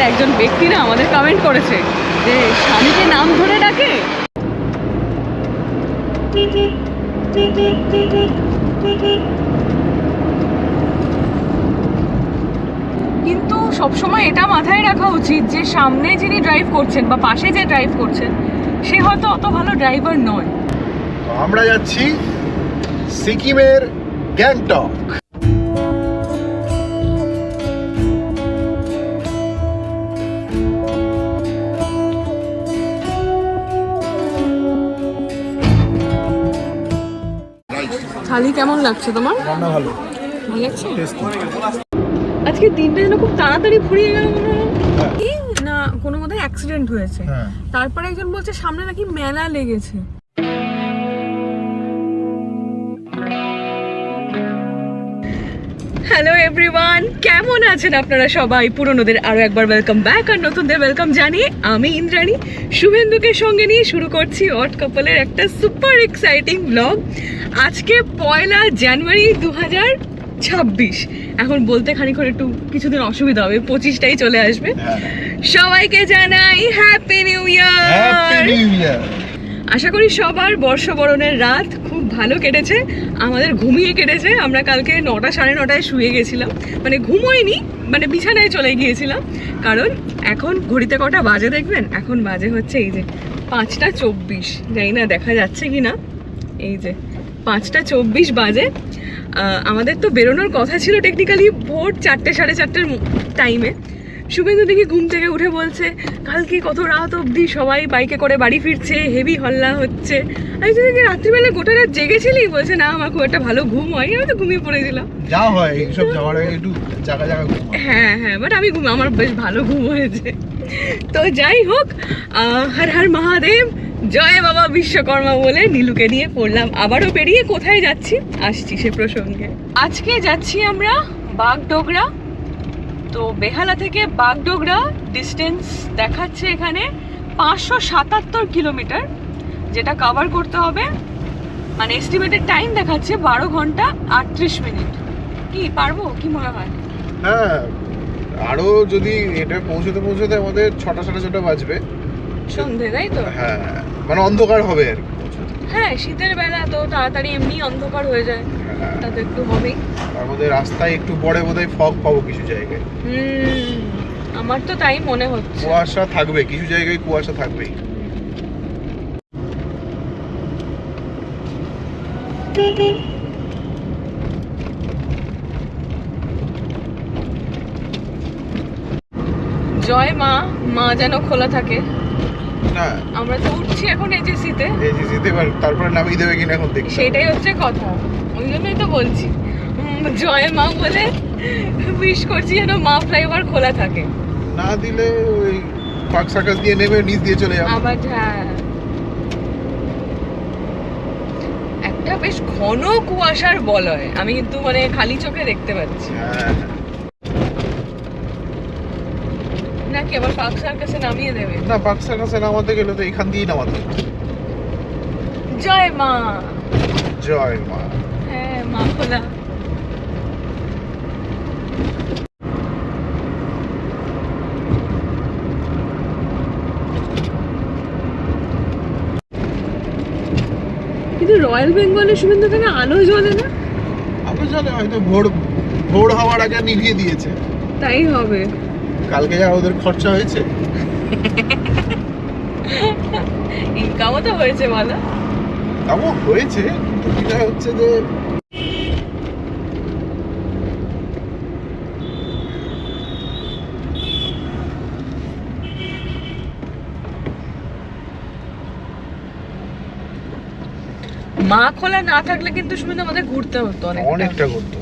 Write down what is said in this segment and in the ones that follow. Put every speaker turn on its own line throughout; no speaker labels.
একজন ব্যক্তি না আমাদের কমেন্ট করেছে যে স্বামীকে নাম ধরে ডাকে। কিন্তু সবসময় এটা মাথায় রাখা উচিত যে সামনে যিনি ড্রাইভ করছেন বা পাশে যে ড্রাইভ করছেন সে হয়তো অত ভালো ড্রাইভার নয়।
আমরা যাচ্ছি সিকিমের গ্যাংটক।
থালি কেমন লাগছে তোমার?
রান্না ভালো,
ভালো লাগছে।
টেস্টি।
আজকে দিনটা যেন খুব তাড়াতাড়ি ফুরিয়ে গেল মনে হলো।
হ্যাঁ।
কি না কোনো মধ্যে অ্যাক্সিডেন্ট হয়েছে,
হ্যাঁ।
তারপরে একজন বলছে সামনে নাকি মেলা লেগেছে। হ্যালো এভরিওয়ান, কেমন আছেন আপনারা সবাই? পুরনোদের আরো একবার ওয়েলকাম ব্যাক, আর নতুনদের ওয়েলকাম জানিয়ে আমি ইন্দ্রাণী শুভেন্দুকে সঙ্গে নিয়ে শুরু করছি অড কাপলের একটা সুপার এক্সাইটিং ব্লগ। আজকে 1 জানুয়ারি 2026। এখন বলতে খানিকক্ষণ একটু কিছুদিন অসুবিধা হবে, 25টাই চলে আসবে। সবাইকে জানাই হ্যাপি নিউ ইয়ার। আশা করি সবার বর্ষবরণের রাত খুব ভালো কেটেছে। আমাদের ঘুমিয়ে কেটেছে। আমরা কালকে 9টা সাড়ে 9টায় শুয়ে গেছিলাম, মানে ঘুমোইনি, মানে বিছানায় চলে গিয়েছিলাম। কারণ এখন ঘড়িতে কটা বাজে দেখবেন, এখন বাজে হচ্ছে এই যে 5টা 24। জানি না দেখা যাচ্ছে কি না, এই যে 5টা 24 বাজে। আমাদের তো বেরোনোর কথা ছিল টেকনিক্যালি ভোর 4টে সাড়ে 4টের টাইমে। শুভেন্দু দেখি ঘুম থেকে উঠে বলছে কালকে কত রাত অবধি সবাই বাইকে করে বাড়ি ফিরছে, হেভি হল্লা হচ্ছে। আমি তো দেখি রাত্রিবেলা গোটা রাত জেগেছিলি। বলছে না আমার খুব একটা ভালো ঘুম হয়নি, আমি তো ঘুমিয়ে পড়েছিলাম।
যা হয় এইসব যাওয়ার আগে একটু জায়গা জায়গা ঘুম।
হ্যাঁ হ্যাঁ, বাট আমি আমার বেশ ভালো ঘুম হয়েছে। তো যাই হোক, হর হর মহাদেব, জয় বাবা বিশ্বকর্মা বলে নীলুকে নিয়ে পড়লাম আবারও বেরিয়ে। কোথায় যাচ্ছি আসছি সে প্রসঙ্গে। আজকে যাচ্ছি আমরা বাগডোগরা। তো বেহালা থেকে বাগডোগরা ডিস্টেন্স দেখাচ্ছে এখানে 577 কিলোমিটার, যেটা কভার করতে হবে, মানে এস্টিমেটেড টাইম দেখাচ্ছে 12 ঘন্টা 38 মিনিট। কি পারবো, কি মনে হয়?
হ্যাঁ, আরো যদি এটা পৌঁছতে আমাদের 6টা সাড়ে 6টা বাজবে
সন্ধে, তাই তো?
হ্যাঁ, মানে অন্ধকার হবে আর কি।
হ্যাঁ, শীতের বেলা তো তাড়াতাড়ি এমনি অন্ধকার হয়ে যায়, তা তো একটু হবেই।
আমাদের রাস্তায় একটু পরে বোধহয় ফগ পাবো কিছু জায়গায়।
আমার তো তাই মনে হচ্ছে।
কুয়াশা থাকবে, কিছু জায়গায় কুয়াশা থাকবেই।
জয় মা, মা যেন খোলা থাকে।
না,
আমরা তো উঠছি এখন এজেসিতে।
এজেসিতে তারপরে নামিয়ে দেবে কিনা এখন দেখি।
সেটাই হচ্ছে কথা, ওই জন্যই তো বলছি জয় মা বলে উইশ করছি যেন মা ফ্লাইওভার খোলা থাকে।
না দিলে ওই পার্ক সার্কাস দিয়ে নেমে নিচ দিয়ে চলে যাবে
আবার। হ্যাঁ, একটা বেশ ঘন কুয়াশার বলয়, আমি কিন্তু মানে খালি চোখে দেখতে পাচ্ছি।
হ্যাঁ,
নাকি আবার পার্ক সার্কাসে নামিয়ে দেবে?
না, পার্ক সার্কাসে নামাতে গেলে তো এখান দিয়েই নামাতে হবে।
জয় মা।
জয় মা।
হ্যাঁ, মা খোলা। কিন্তু রয়্যাল বেঙ্গলের শুভেন্দু কেন আলো জ্বলে না?
আলো জ্বলে, হয়তো ভোর হওয়ার আগে নিভিয়ে দিয়েছে।
তাই হবে।
কালকে যা ওদের খরচা হয়েছে,
ইনকামও তো হয়েছে ভালো।
এমন হয়েছে, কিন্তু যেটা হচ্ছে যে
মা খোলা না থাকলে কিন্তু শুধু আমাদের ঘুরতে হতো
অনেকটা ঘুরতো।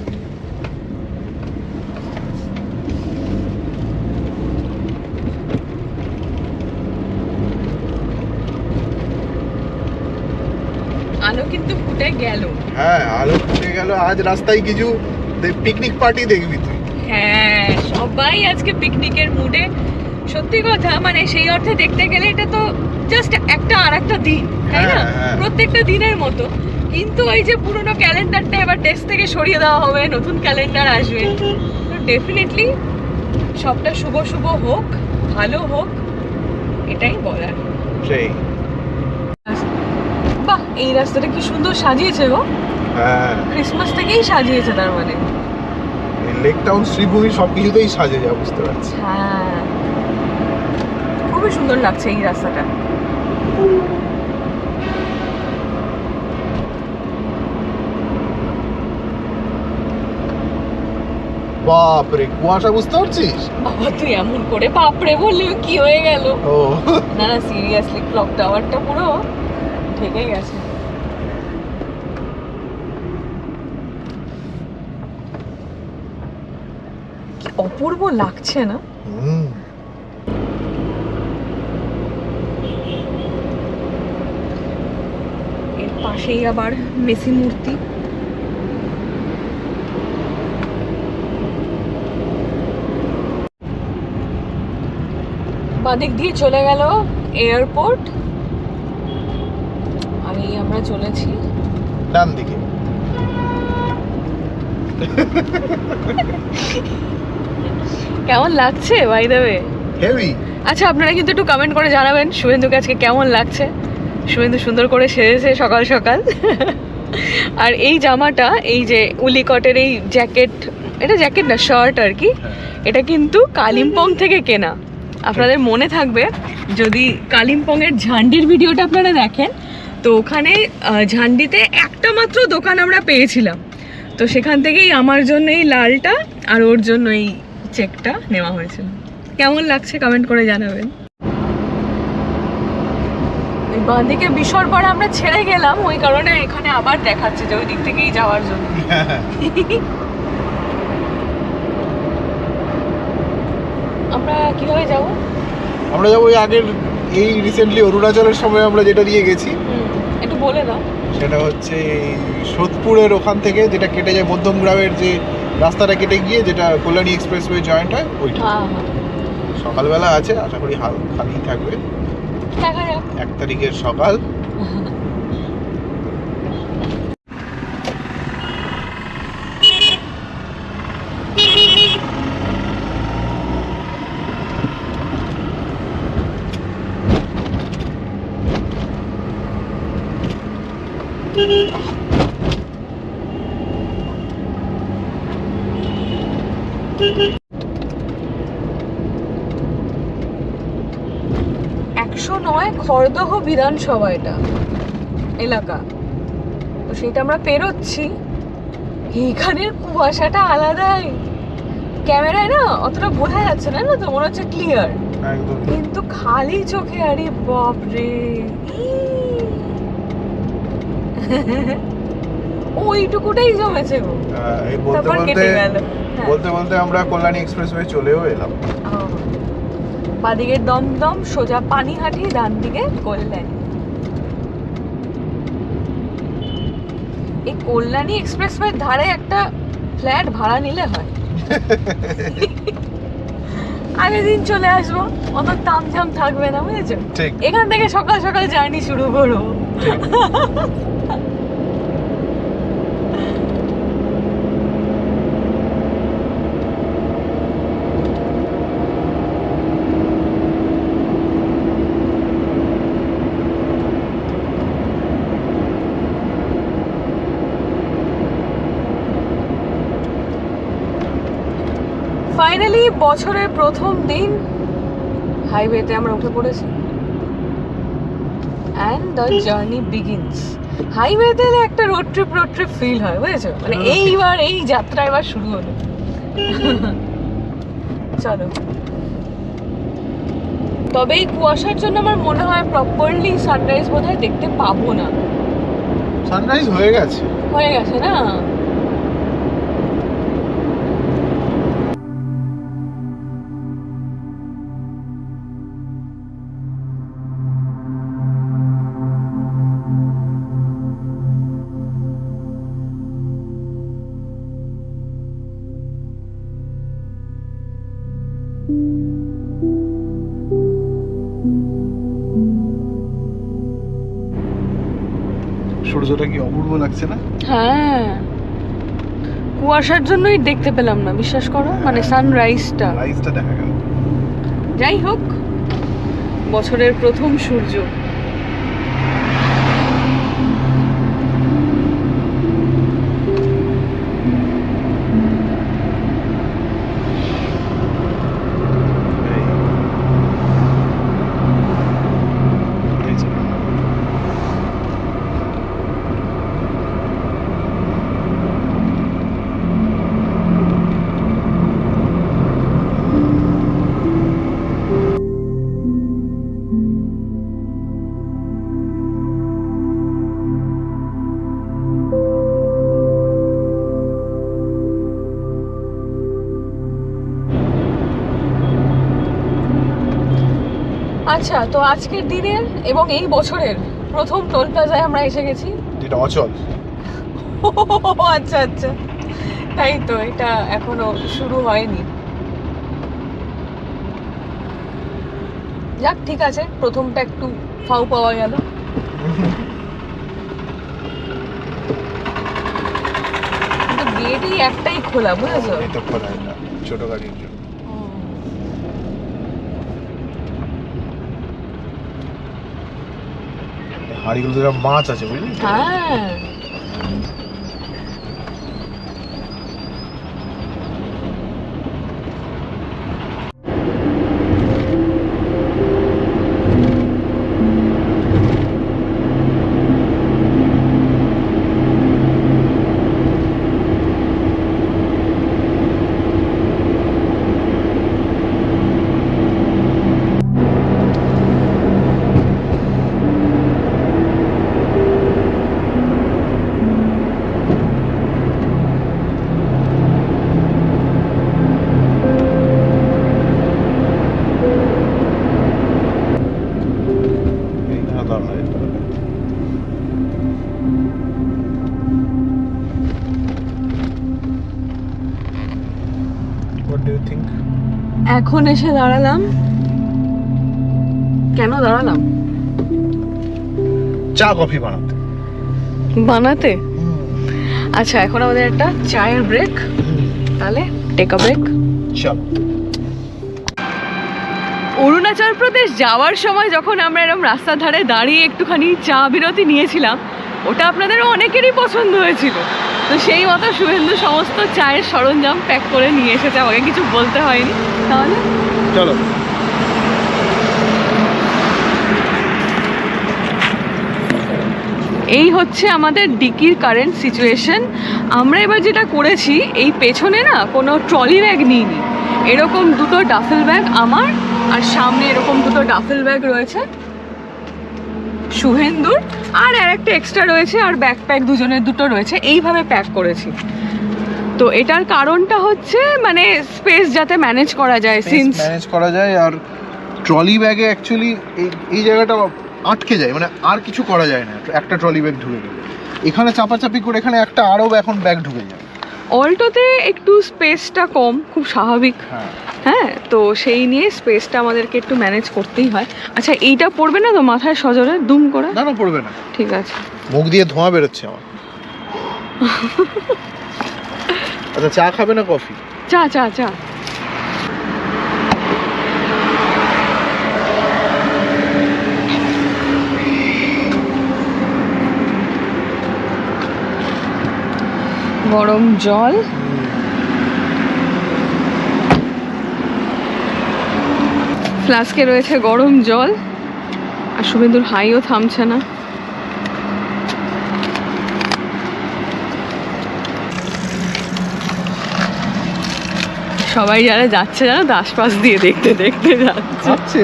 আলো কিন্তু ফুটে গেল।
হ্যাঁ, আলো ফুটে গেল। আজ রাস্তায় কিছু পিকনিক পার্টি দেখবি তুই।
হ্যাঁ, সবাই আজকে পিকনিকের মুডে। সত্যি কথা, মানে সেই অর্থে দেখতে গেলে এটা তো জাস্ট একটা আর একটা দিন, তাই না? প্রত্যেকটা দিনের মতো। কিন্তু ওই যে পুরোনো ক্যালেন্ডারটা এবার ডেস্ক থেকে সরিয়ে দেওয়া হবে, নতুন ক্যালেন্ডার আসবে, তো ডেফিনেটলি সবটা শুভ শুভ হোক, ভালো হোক, এটাই বলার।
সেই
বাহ, এই রাস্তাটা কি সুন্দর সাজিয়েছে গো।
হ্যাঁ,
ক্রিসমাস থেকেই সাজিয়েছে তার মানে।
লেক টাউন শ্রীভূমি সবকিছুতেই সাজে যা বুঝতে পারছি।
হ্যাঁ, খুবই সুন্দর লাগছে এই রাস্তাটা।
বাপরে কুয়াশা, বুঝতে পারছিস?
বাবা তুই এমন করে বাপরে বললি কি হয়ে গেল?
ও
না না, সিরিয়াসলি ক্লক টাওয়ারটা পুরো ঢেকে গেছে। কি অপূর্ব লাগছে না?
হুম,
এর পাশেই আবার মেসি মূর্তি। বাদিক দিয়ে চলে গেল এয়ারপোর্ট, আর এই আমরা চলেছি
ডান দিকে।
কেমন লাগছে বাই দ্য ওয়ে?
হেভি।
আচ্ছা, আপনারা কিন্তু একটু কমেন্ট করে জানাবেন শুভেন্দুকে আজকে কেমন লাগছে। শুভেন্দু সুন্দর করে সেজেছে সকাল সকাল। আর এই জামাটা, এই যে উলিকটের এই জ্যাকেট, এটা জ্যাকেট না, শার্ট আর কি, এটা কিন্তু কালিম্পং থেকে কেনা। আপনাদের মনে থাকবে যদি কালিম্পংয়ের ঝান্ডির ভিডিওটা আপনারা দেখেন, তো ওখানে ঝান্ডিতে একটা মাত্র দোকান আমরা পেয়েছিলাম, তো সেখান থেকেই আমার জন্য এই লালটা আর ওর জন্য এই চেকটা নেওয়া হয়েছিল। কেমন লাগছে কমেন্ট করে জানাবেন। ওই বাঁদিকে বিশরপাড়া আমরা ছেড়ে গেলাম, ওই কারণে এখানে আবার দেখাচ্ছে যে ওই দিক থেকেই যাওয়ার জন্য। আমরা কিভাবে যাব?
আমরা যাবো ওই আগের, এই রিসেন্টলি অরুণাচলের সময় আমরা যেটা দিয়ে গেছি,
একটু বলে দাও।
সেটা হচ্ছে এই সোদপুরের ওখান থেকে যেটা কেটে যায় মধ্যমগ্রামের যে রাস্তাটা কেটে গিয়ে যেটা কল্যাণী এক্সপ্রেসওয়ে জয়েন্ট হয় ওইটা।
হ্যাঁ হ্যাঁ,
সকালবেলা আছে, আশা করি খালি থাকবে।
দেখা যাক।
1 তারিখের সকাল।
নয় খড়দহ বিধানসভা এটা এলাকা, তো সেটা আমরা পেরোচ্ছি। এখানের কুয়াশাটা আলাদাই, ক্যামেরায় না অতটা বোঝা যাচ্ছে না, না তো মনে হচ্ছে ক্লিয়ার,
একদম।
কিন্তু খালি চোখে আরে বাপ রে, ওইটুকুটাই জমেছে গো।
এই বলতে
তারপর
বলতে
কেটে গেল। হ্যাঁ।
বলতে বলতে আমরা কল্যাণী এক্সপ্রেসওয়ে চলেও এলাম।
বাদিকের দমদম, সোজা পানিহাটি, ডান দিকে কল্যাণী। এই কল্যাণী এক্সপ্রেসওয়ের ধারে একটা ফ্ল্যাট ভাড়া নিলে হয়। আগের দিন চলে আসবো, অত তামঝাম থাকবে না, বুঝেছো?
ঠিক।
এখান থেকে সকাল সকাল জার্নি শুরু করবো। ফাইনালি বছরের প্রথম দিন হাইওয়েতে আমরা উঠে পড়েছি, অ্যান্ড দ্য জার্নি বিগিনস। হাইওয়েতে একটা রোড ট্রিপ ফিল হয়, বুঝেছো? মানে এইবার এই যাত্রা এবার শুরু হলো। চলো। তবে এই কুয়াশার জন্য আমার মনে হয় প্রপারলি সানরাইজ বোধহয় দেখতে পাবো না।
সানরাইজ হয়ে গেছে
না?
সূর্যটা কি অপূর্ব লাগছে না?
হ্যাঁ, কুয়াশার জন্যই দেখতে পেলাম না, বিশ্বাস করো, মানে সানরাইজটা।
রাইজটা দেখা গেল।
যাই হোক, বছরের প্রথম সূর্য।
এই যে।
আচ্ছা, তো আজকের দিনের এবং এই বছরের প্রথম টোল প্লাজায় আমরা এসে গেছি।
যেটা অচল।
আচ্ছা আচ্ছা, তাই তো, এটা এখনো শুরু হয়নি। যাক, ঠিক আছে, প্রথমটা একটু ফাউ পাওয়া গেল। কিন্তু গেটই একটাই খোলা, বুঝেছো?
এটা খোলা, এটা ছোট গাড়ির জন্য। হাড়িগুলোতে এরকম মাছ আছে, বুঝলি?
হ্যাঁ,
এইখানে দাঁড়ায় এটা। What do you think?
এখন এসে দাঁড়ালাম। কেন দাঁড়ালাম?
চা কফি বানাতে।
বানাতে? আচ্ছা, এখন আমাদের একটা চায়ের ব্রেক, তাহলে টেক আ ব্রেক।
চল।
অরুণাচল প্রদেশ যাওয়ার সময় যখন আমরা এরকম রাস্তার ধারে দাঁড়িয়ে একটুখানি চা বিরতি নিয়েছিলাম, ওটা আপনাদের অনেকেরই পছন্দ হয়েছিল। তো সেই মতো শুভেন্দু সমস্ত চায়ের সরঞ্জাম প্যাক করে নিয়ে এসেছে, আমাকে কিছু বলতে হয়নি। তাহলে
চলো।
এই হচ্ছে আমাদের ডিকির কারেন্ট সিচুয়েশন। আমরা এবার যেটা করেছি, এই পেছনে না কোনো ট্রলি ব্যাগ নিইনি, এরকম দুটো ডাফেল ব্যাগ আমার, আর সামনে এরকম দুটো ডাফেল ব্যাগ রয়েছে শুভেন্দুর, আর একটা এক্সট্রা রয়েছে, আর ব্যাকপ্যাক দুজনের দুটো রয়েছে, এইভাবে প্যাক করেছি। তো এটার কারণটা হচ্ছে মানে স্পেস যাতে ম্যানেজ করা যায়, সিন্স
ম্যানেজ করা যায়। আর ট্রলি ব্যাগে অ্যাকচুয়ালি এই জায়গাটা আটকে যায়, মানে আর কিছু করা যায় না একটা ট্রলি ব্যাগ ঢুকে গেলে। এখানে চাপাচাপি করে এখানে একটা আরও এখন ব্যাগ ঢুকে যায়।
অল্টোতে একটু স্পেসটা কম, খুব স্বাভাবিক। হ্যাঁ, তো সেই নিয়ে স্পেসটা আমাদেরকে একটু ম্যানেজ করতেই হয়। আচ্ছা, এইটা পড়বে না তো মাথায় সজোরে দুম করে?
না না, পড়বে না।
ঠিক আছে।
মুখ দিয়ে ধোঁয়া বেরোচ্ছে আমার। আচ্ছা, চা খাবে না কফি?
চা চা চা। গরম জল, ফ্লাস্কে রয়েছে গরম জল, আর শুভেন্দুর হাইও থামছে না। সবাই যারা যাচ্ছে জানো তো, আশপাশ দিয়ে দেখতে দেখতে যাচ্ছে।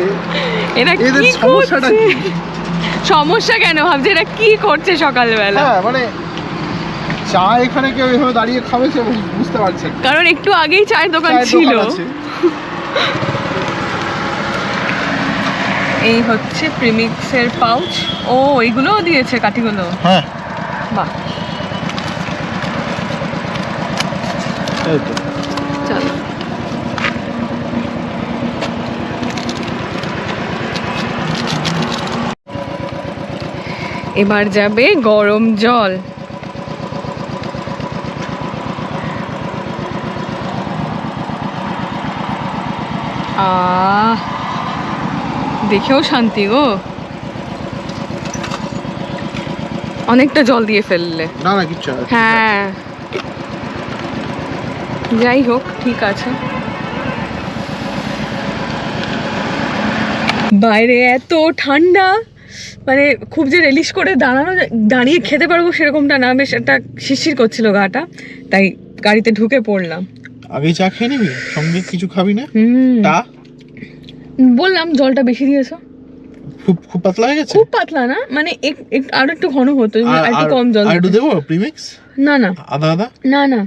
এরা কি করছে? সমস্যা কেন ভাবছে? এরা কি করছে সকালবেলা?
হ্যাঁ, মানে চা এখানে কেউ এভাবে দাঁড়িয়ে খাবে সে বুঝতে পারছে না।
কারণ একটু আগেই চায়ের দোকান ছিল। এই হচ্ছে প্রিমিক্সের পাউচ। ও, এইগুলোও দিয়েছে কাঠিগুলো।
হ্যাঁ,
বাহ,
এই তো।
চলো। এবার যাবে গরম জল। দেখেও শান্তি গো, অনেকটা জল দিয়ে ফেললে।
না না কিচ্ছু না।
হ্যাঁ যাই হোক, ঠিক আছে। বাইরে এত ঠান্ডা, মানে খুব যে রিলিশ করে দাঁড়িয়ে খেতে পারবো সেরকমটা না, বেশ একটা শিরশির করছিল গাটা, তাই গাড়িতে ঢুকে পড়লাম।
আগেই চা খেয়ে নিবি, সঙ্গে কিছু খাবি না? টা
বললাম জলটা বেশি দিয়েছো।
খুব খুব পাতলা হয়ে গেছে?
খুব পাতলা না, মানে আরো একটু ঘন হতো, একটু কম জল।
আর একটু দেবো প্রিমিক্স?
না না
আদা আদা
না না।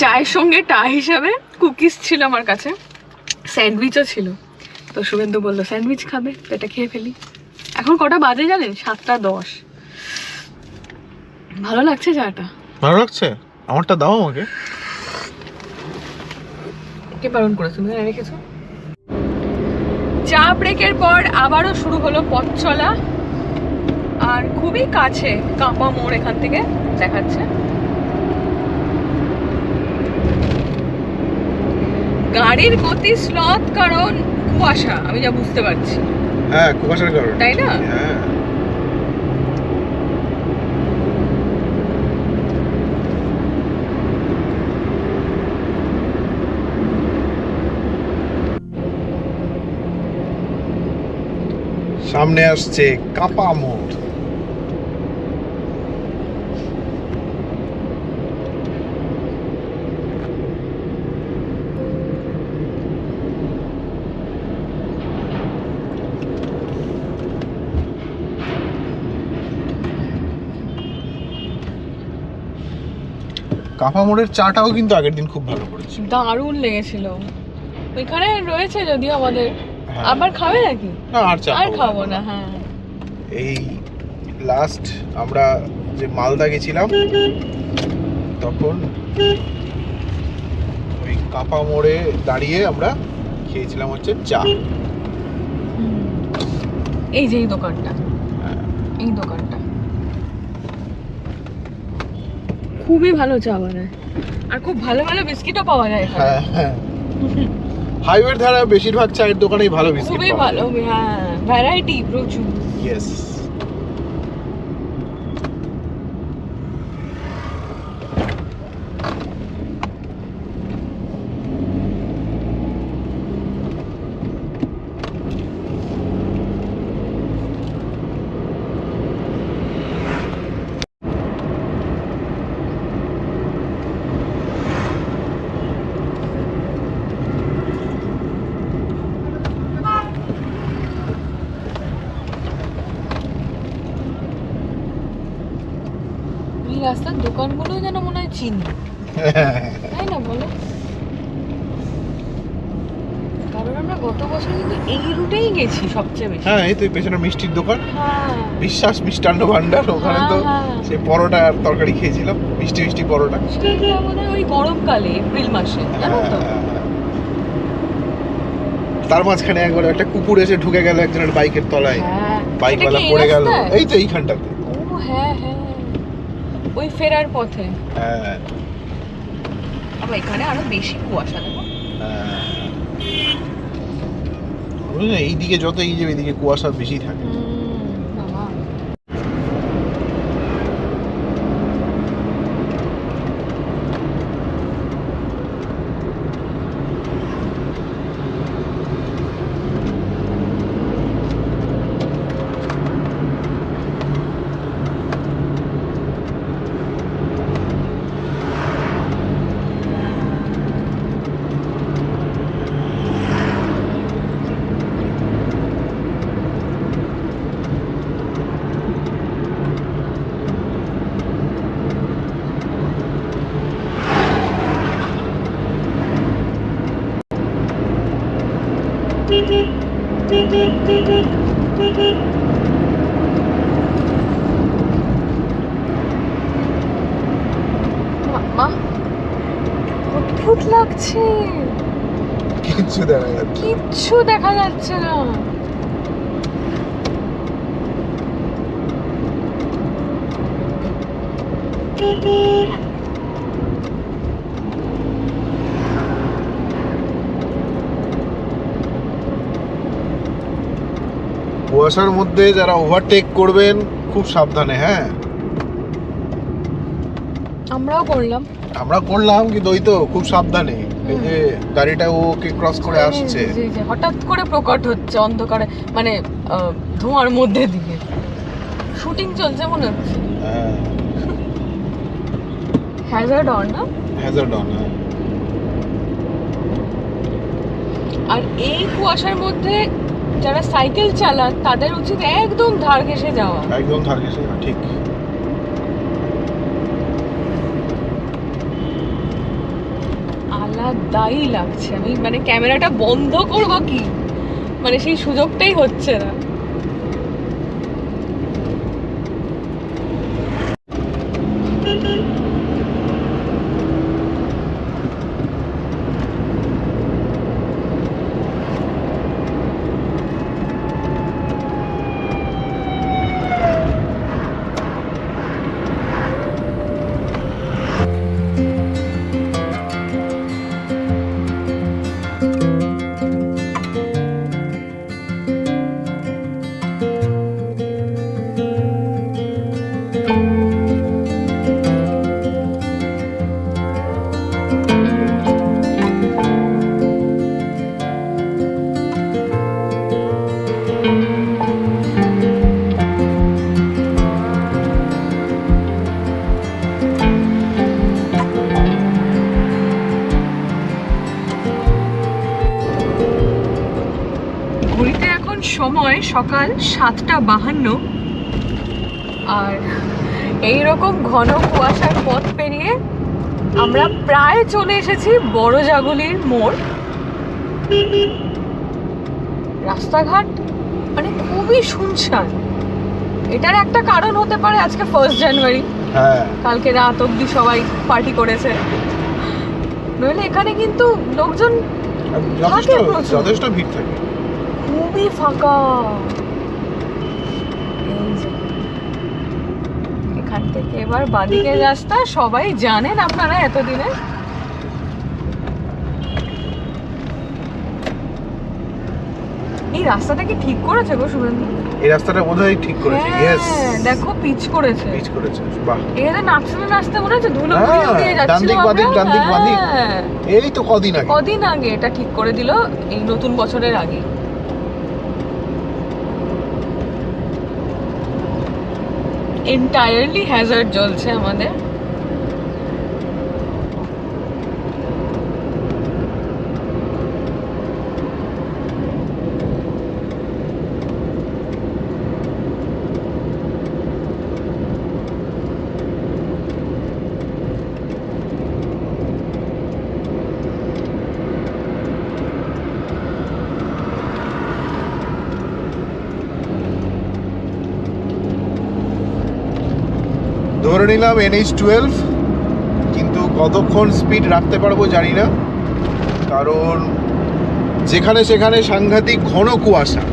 চায়ের সঙ্গে টা হিসাবে কুকিজ ছিল আমার কাছে, স্যান্ডউইচও ছিল। তো শুভেন্দু বললো স্যান্ডউইচ খাবে, তো এটা খেয়ে ফেলি। এখন কটা বাজে জানেন? 7:10। ভালো লাগছে চাটা?
ভালো লাগছে। আমারটা দাও আমাকে।
কে বারণ করেছে? তুমি রেখেছো। চা ব্রেকের পর আবারও শুরু হলো পথ চলা, আর খুবই কাছে কাঁপা মোড় এখান থেকে দেখাচ্ছে। গাড়ির গতি স্লথ, কারণ কুয়াশা, আমি যা বুঝতে পারছি।
হ্যাঁ কুয়াশার কারণে,
তাই না?
হ্যাঁ। সামনে আসছে কাপা মোড়। কাপা মোড়ের চাটাও কিন্তু আগের দিন খুব ভালো করেছে,
দারুণ লেগেছিল। ওইখানে রয়েছে যদিও আমাদের। আবার খাবে নাকি?
না আর চা
আর খাবো না। হ্যাঁ
এই লাস্ট আমরা যে মালদা গেছিলাম তখন ওই কাপা মোড়ে দাঁড়িয়ে আমরা খেয়েছিলাম হচ্ছে চা।
এই যে এই দোকানটা, এই দোকানটা খুবই ভালো চা বানায়, আর খুব ভালো ভালো বিস্কিটও পাওয়া যায় এখানে।
হ্যাঁ হ্যাঁ, হাইওয়ের ধারা বেশিরভাগ চায়ের দোকানেই ভালো বিস্কিট
খুবই
পাওয়া
ভালো, হ্যাঁ ভ্যারাইটি প্রচুর।
ইয়েস।
এই রাস্তার দোকানগুলো যেন মনে হয় চিনি, তাই না বলো? কারণ আমরা গত বছর কিন্তু এই রুটেই গেছি সবচেয়ে বেশি।
হ্যাঁ এই তো পেছনে মিষ্টির দোকান,
হ্যাঁ
বিশ্বাস মিষ্টান্ন ভান্ডার, ওখানে তো সেই পরোটা আর তরকারি খেয়েছিলাম, মিষ্টি মিষ্টি পরোটা।
সেটা মনে হয় ওই গরমকালে এপ্রিল মাসে, জানো তো?
তার মাঝখানে একবার একটা কুকুর এসে ঢুকে গেল একজনের বাইকের তলায়,
হ্যাঁ
বাইকওয়ালা পড়ে গেল। এই তো এইখানটাতে।
ও হ্যাঁ হ্যাঁ, ওই ফেরার পথে।
হ্যাঁ
আবার এখানে আরো বেশি কুয়াশা, দেখো।
এইদিকে যত এই যে এইদিকে কুয়াশা বেশি থাকে।
বাবা মা অদ্ভুত লাগছে,
কিচ্ছু দেখা যাচ্ছে,
কিচ্ছু দেখা যাচ্ছে না।
কুয়াশার মধ্যে যারা ওভারটেক করবেন খুব সাবধানে। হ্যাঁ,
আমরাও
করলাম কিন্তু ওই তো খুব সাবধানে। এই যে গাড়িটা ওকে ক্রস করে আসছে,
যে হঠাৎ করে প্রকট হচ্ছে অন্ধকারে, মানে ধোঁয়ার মধ্যে দিয়ে শুটিং চলছে মনে হচ্ছে।
হ্যাঁ,
হ্যাজার্ড অন না,
হ্যাজার্ড অন।
আর এই কুয়াশার মধ্যে যারা সাইকেল চালান তাদের উচিত একদম ধার ঘেঁষে যাওয়া,
একদম ধার ঘেঁষে যাওয়া, ঠিক।
আলাদাই লাগছে। আমি মানে ক্যামেরাটা বন্ধ করব কি, মানে সেই সুযোগটাই হচ্ছে না। ঘড়িতে এখন সময় সকাল 7:52, আর এইরকম ঘন কুয়াশার পথ পেরিয়ে আমরা প্রায় চলে এসেছি বড়জাগুলির মোড়। রাস্তাঘাট মানে খুবই শুনশান। এটার একটা কারণ হতে পারে আজকে 1 জানুয়ারি,
হ্যাঁ,
কালকে রাত অবধি সবাই পার্টি করেছে, নইলে এখানে কিন্তু লোকজন
যথেষ্ট ভিড় থাকে,
খুবই ফাঁকা। এই যে এখান থেকে এবার বাদিকের রাস্তা সবাই জানেন আপনারা এতদিনে। এই রাস্তাটা কি ঠিক করেছে গো শুভেন্দু?
এই রাস্তাটা বোধহয় ঠিক করেছে। ইয়েস,
দেখো পিচ করেছে।
বাহ,
এখানে নাচতে মনে হচ্ছে ধুলো উড়িয়ে যাচ্ছিল।
ডান দিক বাদিক এই তো কদিন
আগে এটা ঠিক করে দিল, এই নতুন বছরের আগে। এন্টায়ারলি হ্যাজার্ড জ্বলছে আমাদের।
ধরে নিলাম NH12, কিন্তু কতক্ষণ স্পিড রাখতে পারবো জানি না, কারণ যেখানে সেখানে সাংঘাতিক ঘন কুয়াশা।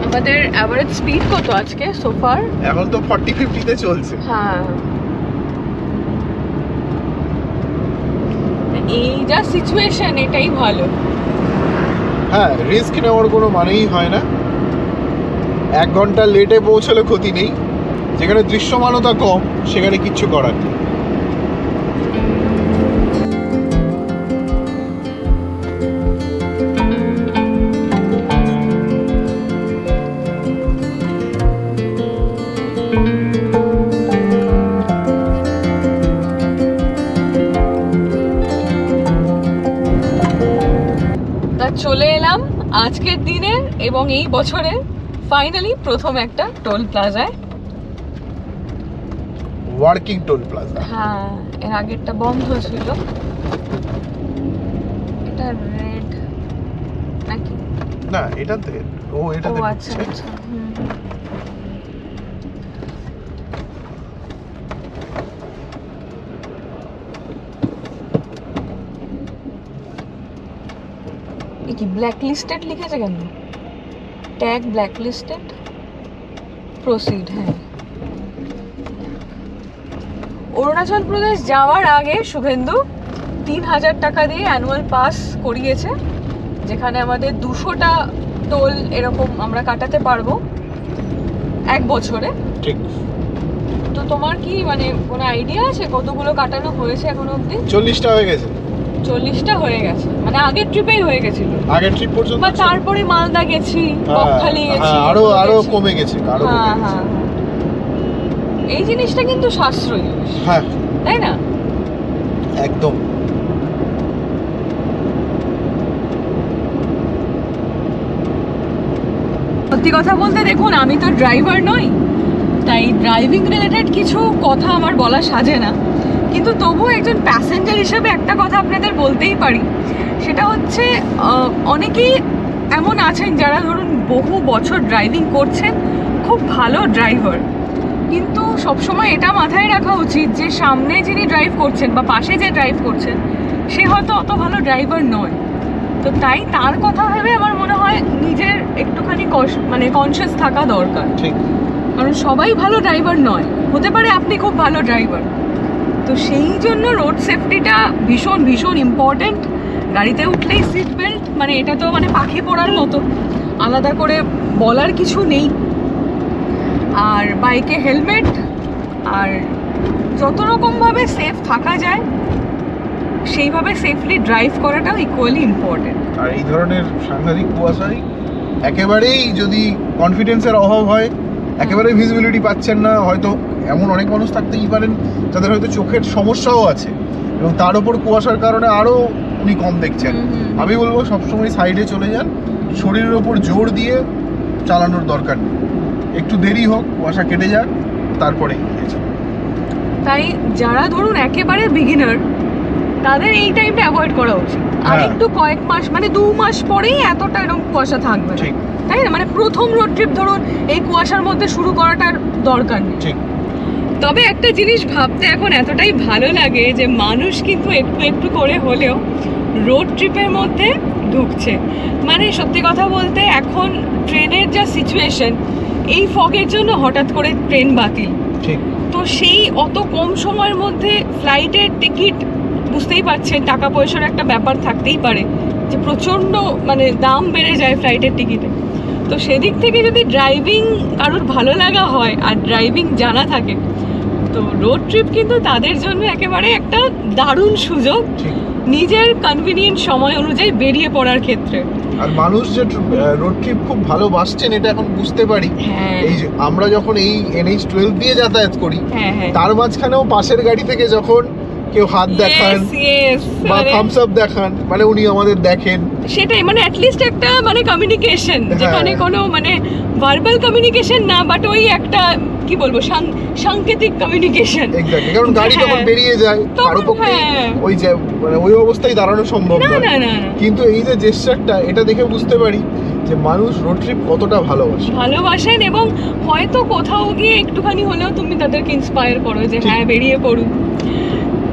আমাদের এভারেজ স্পিড কত আজকে সোফার?
এখন তো 40-50 তে চলছে।
হ্যাঁ, এই যা সিচুয়েশন এটাই ভালো।
হ্যাঁ, রিস্ক নেওয়ার কোনো মানেই হয় না। 1 ঘন্টা লেটে পৌঁছলে ক্ষতি নেই, যেখানে দৃশ্যমানতা কম সেখানে কিচ্ছু করার নেই।
চলে এলাম আজকের দিনে এবং এই বছরে ফাইনালি প্রথম একটা টোল প্লাজায়,
ওয়ার্কিং টোল প্লাজা।
হ্যাঁ, এর আগেরটা বন্ধ ছিল। এটা রেড নাকি?
না, এটাতে এটাতে
আচ্ছা আচ্ছা। কি ব্ল্যাক লিস্টেড লিখেছে কেন? Tag black listed, proceed. হ্যাঁ, অরুণাচল প্রদেশ যাওয়ার আগে শুভেন্দু 3000 টাকা দিয়ে অ্যানুয়াল পাস করিয়েছে, যেখানে আমাদের 200টা টোল এরকম আমরা কাটাতে পারবো 1 বছরে।
ঠিক।
তো তোমার কি মানে কোনো আইডিয়া আছে কতগুলো কাটানো হয়েছে এখনো অবধি?
40টা হয়ে গেছে।
40টা হয়ে গেছে, মানে আগের ট্রিপেই হয়ে গেছিল।
আগের ট্রিপ পর্যন্ত
বা তারপরে মালদা গেছি, বকখালি গেছি,
আরো কমে গেছে, আরো কমে
হ্যাঁ
গেছে।
হ্যাঁ। এই জিনিসটা কিন্তু সাশ্রয়ী,
হ্যাঁ
তাই না?
একদম।
সত্যি কথা বলতে দেখুন, আমি তো ড্রাইভার নই, তাই ড্রাইভিং রিলেটেড কিছু কথা আমার বলা সাজে না, কিন্তু তবুও একজন প্যাসেঞ্জার হিসেবে একটা কথা আপনাদের বলতেই পারি। সেটা হচ্ছে অনেকেই এমন আছেন যারা ধরুন বহু বছর ড্রাইভিং করছেন, খুব ভালো ড্রাইভার, কিন্তু সবসময় এটা মাথায় রাখা উচিত যে সামনে যিনি ড্রাইভ করছেন বা পাশে যে ড্রাইভ করছেন সে হয়তো অত ভালো ড্রাইভার নয়। তো তাই তার কথা ভেবে আমার মনে হয় নিজের একটুখানি মানে কনসিয়াস থাকা দরকার।
ঠিক।
কারণ সবাই ভালো ড্রাইভার নয়, হতে পারে আপনি খুব ভালো ড্রাইভার। তো সেই জন্য রোড সেফটিটা ভীষণ ভীষণ ইম্পর্টেন্ট। গাড়িতে উঠলেই সিট বেল্ট, মানে এটা তো মানে পাখি পড়ার মতো, আলাদা করে বলার কিছু নেই। আর বাইকে হেলমেট, আর যত রকমভাবে সেফ থাকা যায় সেইভাবে সেফলি ড্রাইভ করাটাও ইকুয়ালি ইম্পর্টেন্ট।
আর এই ধরনের সাংঘাতিক কুয়াশায় একেবারেই যদি কনফিডেন্সের অভাব হয়, একেবারেই ভিজিবিলিটি পাচ্ছেন না, হয়তো এমন অনেক মানুষ থাকতেই পারেন যাদের হয়তো চোখের সমস্যাও আছে এবং তার উপর কুয়াশার কারণে আরও উনি কম দেখছেন। আমি বলবো সবসময় সাইডে চলে যান, শরীরের ওপর জোর দিয়ে চালানোর দরকার নেই, একটু দেরি হোক, কুয়াশা কেটে যাক, তারপরেই।
তাই যারা ধরুন একেবারে বিগিনার, তাদের এই টাইমটা অ্যাভয়েড করা উচিত। আর একটু কয়েক মাস, মানে 2 মাস পরেই এতটা এরকম কুয়াশা থাকবে না, তাই না? মানে প্রথম রোড ট্রিপ ধরুন এই কুয়াশার মধ্যে শুরু করাটার দরকার নেই।
ঠিক।
তবে একটা জিনিস ভাবতে এখন এতটাই ভালো লাগে যে মানুষ কিন্তু একটু একটু করে হলেও রোড ট্রিপের মধ্যে ঢুকছে। মানে সত্যি কথা বলতে এখন ট্রেনের যা সিচুয়েশন, এই ফগের জন্য হঠাৎ করে ট্রেন বাতিল।
ঠিক।
তো সেই অত কম সময়ের মধ্যে ফ্লাইটের টিকিট, বুঝতেই পারছেন টাকা পয়সার একটা ব্যাপার থাকতেই পারে, যে প্রচণ্ড মানে দাম বেড়ে যায় ফ্লাইটের টিকিটে। তো সেদিক থেকে যদি ড্রাইভিং কারোর ভালো লাগা হয় আর ড্রাইভিং জানা থাকে, তো রোড ট্রিপ কিন্তু তাদের জন্য একেবারে একটা দারুণ সুযোগ নিজের কনভিনিয়েন্ট সময় অনুযায়ী বেরিয়ে পড়ার ক্ষেত্রে।
আর মানুষ যে রোড ট্রিপ খুব ভালোবাসছেন এটা এখন বুঝতে পারি। এই যে আমরা যখন এই NH12 দিয়ে যাতায়াত করি, তার মাঝখানেও পাশের গাড়ি থেকে যখন কেউ হাত দেখান বা থামস আপ দেখান, মানে উনি আমাদের দেখেন, সেটাই
মানে অ্যাটলিস্ট একটা মানে কমিউনিকেশন, যেখানে কোনো মানে ভার্বাল কমিউনিকেশন না, বাট ওই একটা কি বলবো সাংকেতিক কমিউনিকেশন।
এক্স্যাক্টলি, কারণ গাড়ি যখন বেরিয়ে যায় কারো পক্ষে ওই যে মানে ওই অবস্থায় দাঁড়ানো সম্ভব না, কিন্তু এই যে জেস্চারটা, এটা দেখে বুঝতে পারি যে মানুষ রোড ট্রিপ কতটা ভালোবাসেন, এবং হয়তো কোথাও গিয়ে একটুখানি হলেও তুমি তাদেরকে ইন্সপায়ার করো যে হ্যাঁ বেরিয়ে পড়ুক।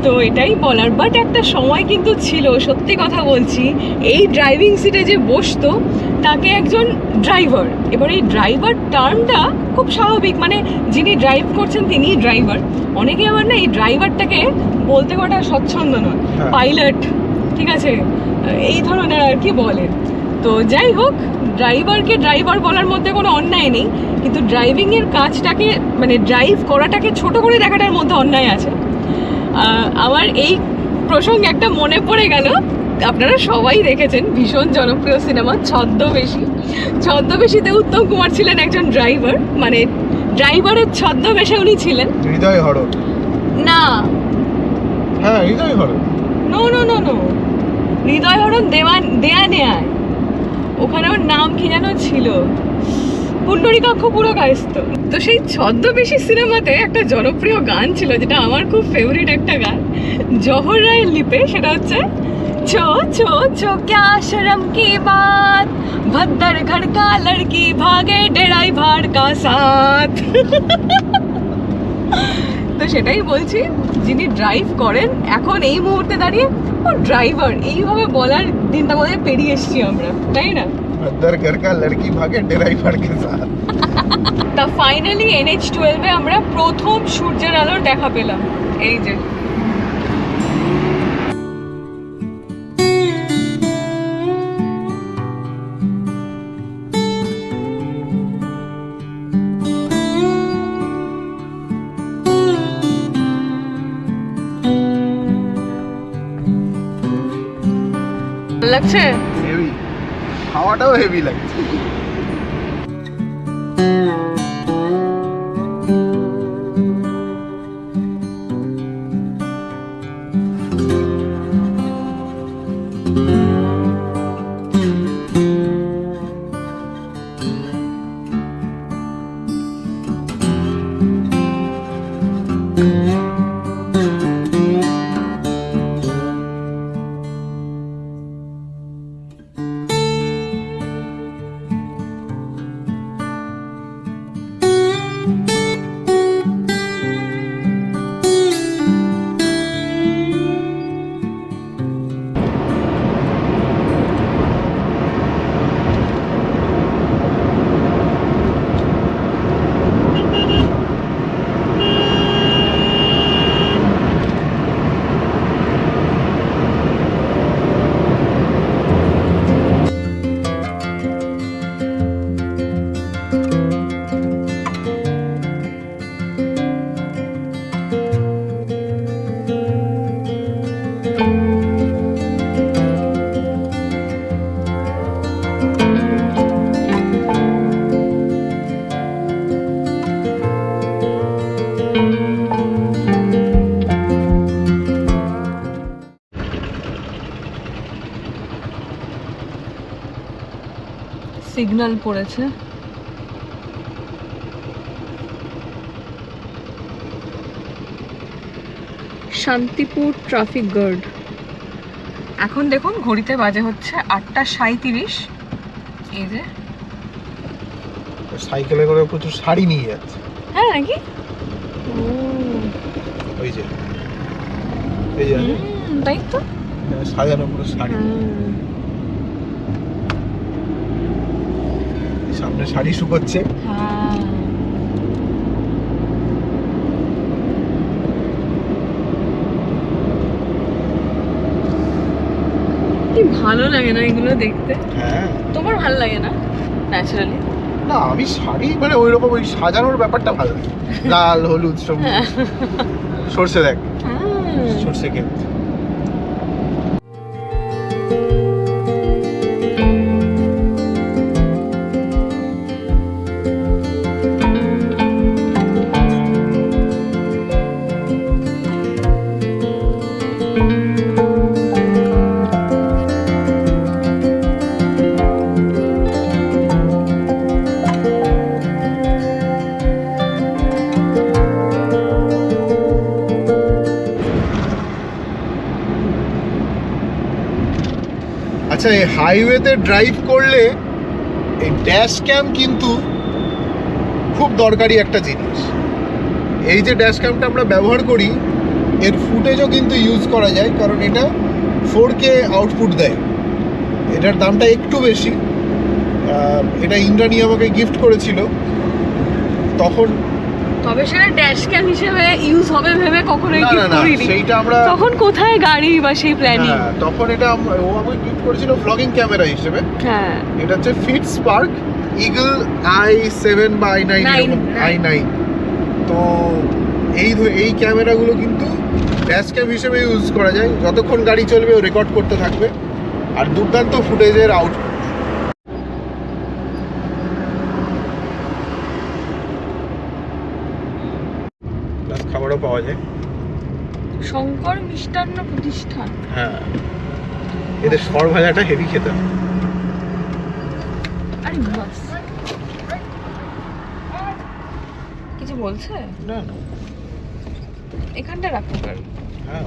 তো এটাই বলার। বাট একটা সময় কিন্তু ছিল, সত্যি কথা বলছি, এই ড্রাইভিং সিটে যে বসতো তাকে একজন ড্রাইভার। এবার এই ড্রাইভার টার্মটা খুব স্বাভাবিক, মানে যিনি ড্রাইভ করছেন তিনিই ড্রাইভার। অনেকে আবার না এই ড্রাইভারটাকে বলতে কটা স্বচ্ছন্দ নয়, পাইলট, ঠিক আছে, এই ধরনের আর কি বলে। তো যাই হোক, ড্রাইভারকে ড্রাইভার বলার মধ্যে কোনো অন্যায় নেই, কিন্তু ড্রাইভিংয়ের কাজটাকে মানে ড্রাইভ করাটাকে ছোট করে দেখাটার মধ্যে অন্যায় আছে। আমার এই প্রসঙ্গে একটা মনে পড়ে গেল, আপনারা সবাই দেখেছেন ভীষণ জনপ্রিয় সিনেমা ছদ্মবেশী। ছদ্মবেশীতে উত্তম কুমার ছিলেন একজন ড্রাইভার, মানে ড্রাইভারের ছদ্মবেশে উনি ছিলেন। হৃদয় হরণ
না,
হ্যাঁ হৃদয় হরণ,
নো নো নো নো, হৃদয় হরণ দেয়া নেয়। ওখানে ওর নাম কি যেন ছিল, পুণ্ডরীকাক্ষ পুরকায়স্থ। তো সেই ছদ্মবেশী সিনেমাতে একটা জনপ্রিয় গান ছিল, যেটা আমার খুব ফেভারিট একটা গান, জহর রায়ের লিপে। সেটা হচ্ছে ছো ছো ছো ক্যা শরম কি বাত, ভদ্দর ঘর কা লড়কি ভাগে ড্রাইভার কা সাথ। তো সেটাই বলছি, যিনি ড্রাইভ করেন এখন এই মুহূর্তে দাঁড়িয়ে ও ড্রাইভার, এইভাবে বলার দিনটা বোধহয় পেরিয়ে এসছি আমরা, তাই না?
ভদ্দর ঘর কা লড়কি ভাগে ড্রাইভার কে সাথ।
তা ফাইনালি NH12 এ আমরা প্রথম সূর্যের আলোর দেখা পেলাম। এই যে ভালো লাগছে?
হেভি, হাওয়াটাও হেভি লাগছে।
সিগন্যাল পড়েছে। Shantipur traffic guard. এখন দেখুন ঘড়িতে বাজে হচ্ছে 8:37। এই যে
সাইকেলে করে প্রচুর শাড়ি নিয়ে যাচ্ছে।
হ্যাঁ নাকি?
ওই যে এই যে
তাই তো,
সাজানো পুরো শাড়ি। সামনে শাড়ি শুকোচ্ছে।
কি ভালো লাগে না এগুলো দেখতে?
হ্যাঁ,
তোমার ভালো লাগে না? ন্যাচারালি
না, আমি শাড়ি মানে ওই রকম ওই সাজানোর ব্যাপারটা ভালো লাগে। লাল হলুদ সবুজ, সরষে দেখ, সরষে ক্ষেত। আচ্ছা, এই হাইওয়েতে ড্রাইভ করলে এই ড্যাশ ক্যাম কিন্তু খুব দরকারি একটা জিনিস। এই যে ড্যাশ ক্যামটা আমরা ব্যবহার করি, এর ফুটেজও কিন্তু ইউজ করা যায়, কারণ এটা 4K আউটপুট দেয়। এটার দামটা একটু বেশি। এটা ইন্দ্রাণী আমাকে গিফট করেছিল তখন।
তবে সেটা ড্যাশ ক্যাম হিসেবে ইউজ হবে ভেবে কখনোই
না
গিফট
না
করিনি।
সেইটা আমরা
তখন কোথায় গাড়ি বা সেই প্ল্যানিং।
তখন এটা ও আমাকে গিফট করেছিল ভ্লগিং ক্যামেরা হিসেবে।
হ্যাঁ,
এটা হচ্ছে ফিট স্পার্ক ইগল i7 বা i9। তো এই ক্যামেরাগুলো কিন্তু ড্যাশ ক্যাম হিসেবে ইউজ করা যায়। যতক্ষণ গাড়ি চলবে ও রেকর্ড করতে থাকবে, আর দুর্দান্ত ফুটেজের আউটপুট। খাবারও পাওয়া যায়।
শঙ্কর মিষ্টান্ন প্রতিষ্ঠান।
হ্যাঁ, এদের সর ভাজাটা হেভি খেতে হয়।
আরে বাস, কিছু বলছে
না না,
এখানটা রাখতে পারবি।
হ্যাঁ,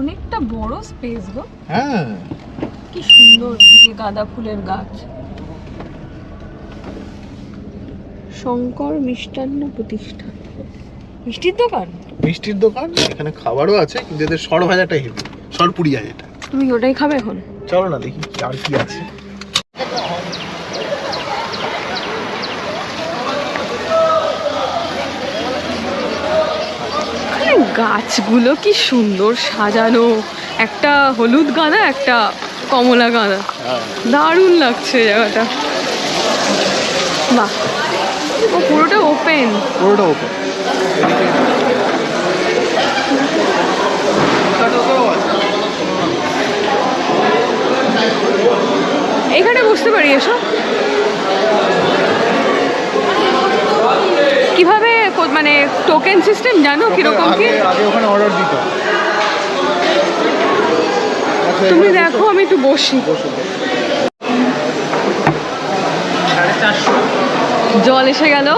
অনেকটা বড় স্পেস গো।
হ্যাঁ,
কি সুন্দর দিকে গাঁদা ফুলের গাছ। শঙ্কর মিষ্টান্ন প্রতিষ্ঠান, মিষ্টির দোকান।
মিষ্টির দোকান, এখানে খাবারও আছে, কিন্তু এদের সর ভাজাটা হেভি, সর পুরি যায় এটা।
তুমি ওটাই খাবে এখন?
চলো না দেখি আর কি আছে।
গাছগুলো কি সুন্দর সাজানো, একটা হলুদ গাঁদা, একটা কমলা গাঁদা। দারুণ লাগছে জায়গাটা। বাহ, ও পুরোটা ওপেন।
পুরোটা ওপেন।
এখানে বসতে পারি এসো। কিভাবে মানে টোকেন সিস্টেম জানো কিরকম কি?
আগে ওখানে অর্ডার দিতে।
তুমি দেখো আমি একটু বসি। জল এসে গেল।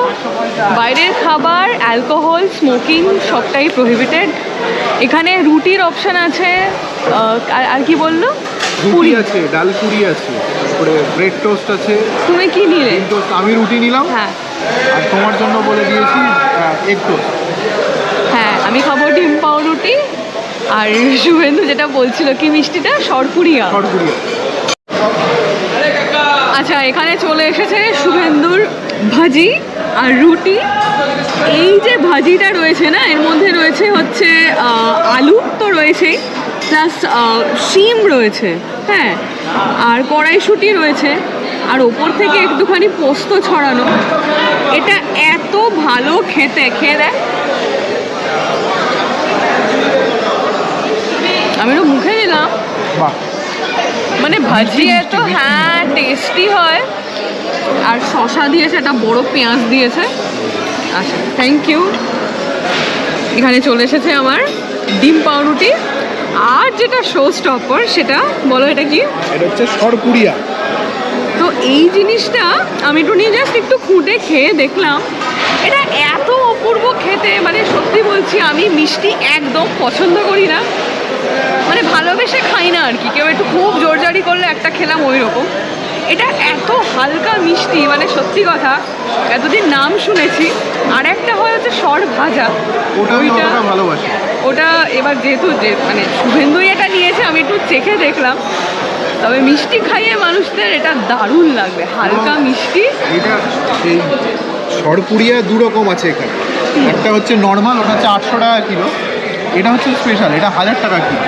বাইরের খাবার, অ্যালকোহল, স্মোকিং সবটাই প্রহিবিটেড। এখানে রুটির অপশন আছে, আর কি বললো?
পুরি আছে, ডাল পুরি আছে, তারপরে ব্রেড টোস্ট আছে।
তুমি কি নিলে?
টোস্ট, আমি রুটি নিলাম।
হ্যাঁ।
আর তোমার জন্য বলে দিয়েছি এগ টোস্ট।
হ্যাঁ, আমি খাবো ডিম পাউরুটি। আর শুভেন্দু যেটা বলছিল কি মিষ্টিটা, সরপুরিয়া। আচ্ছা, এখানে চলে এসেছে শুভেন্দুর ভাজি আর রুটি। এই যে ভাজিটা রয়েছে না, এর মধ্যে রয়েছে হচ্ছে আলু তো রয়েছেই, প্লাস শিম রয়েছে, হ্যাঁ, আর কড়াইশুঁটি রয়েছে, আর ওপর থেকে একটুখানি পোস্ত ছড়ানো। এটা এত ভালো খেতে, খেয়ে দেখ। আমি তো মুখে দিলাম, মানে ভাজি এত হ্যাঁ টেস্টি হয়। আর শসা দিয়েছে, একটা বড় পেঁয়াজ দিয়েছে। আচ্ছা, থ্যাংক ইউ। এখানে চলে এসেছে আমার ডিম পাউরুটি, আর যেটা শো স্টপার সেটা বলো, এটা কি?
এটা হচ্ছে সরপুরিয়া।
তো এই জিনিসটা আমি একটু নিয়ে জাস্ট একটু খুঁটে খেয়ে দেখলাম, এটা এত অপূর্ব খেতে, মানে সত্যি বলছি, আমি মিষ্টি একদম পছন্দ করি না, মানে ভালোবেসে খাই না আর কি। কেউ একটু খুব জোরজারি করলে একটা খেলাম ওই রকম। এটা এত হালকা মিষ্টি, মানে সত্যি কথা, এতদিন নাম শুনেছি। আর একটা হয় হচ্ছে সর ভাজা, ওইটা
ভালোবাসি।
ওটা এবার যেহেতু মানে শুভেন্দুই এটা নিয়েছে, আমি একটু চেখে দেখলাম। তবে মিষ্টি খাইয়ে মানুষদের এটা দারুণ লাগবে, হালকা মিষ্টি।
এটা এই সরপুরিয়া দু রকম আছে এখানে। একটা হচ্ছে নর্মাল, ওটা হচ্ছে 800 টাকা কিলো। এটা হচ্ছে স্পেশাল, এটা 1000 টাকা কিলো।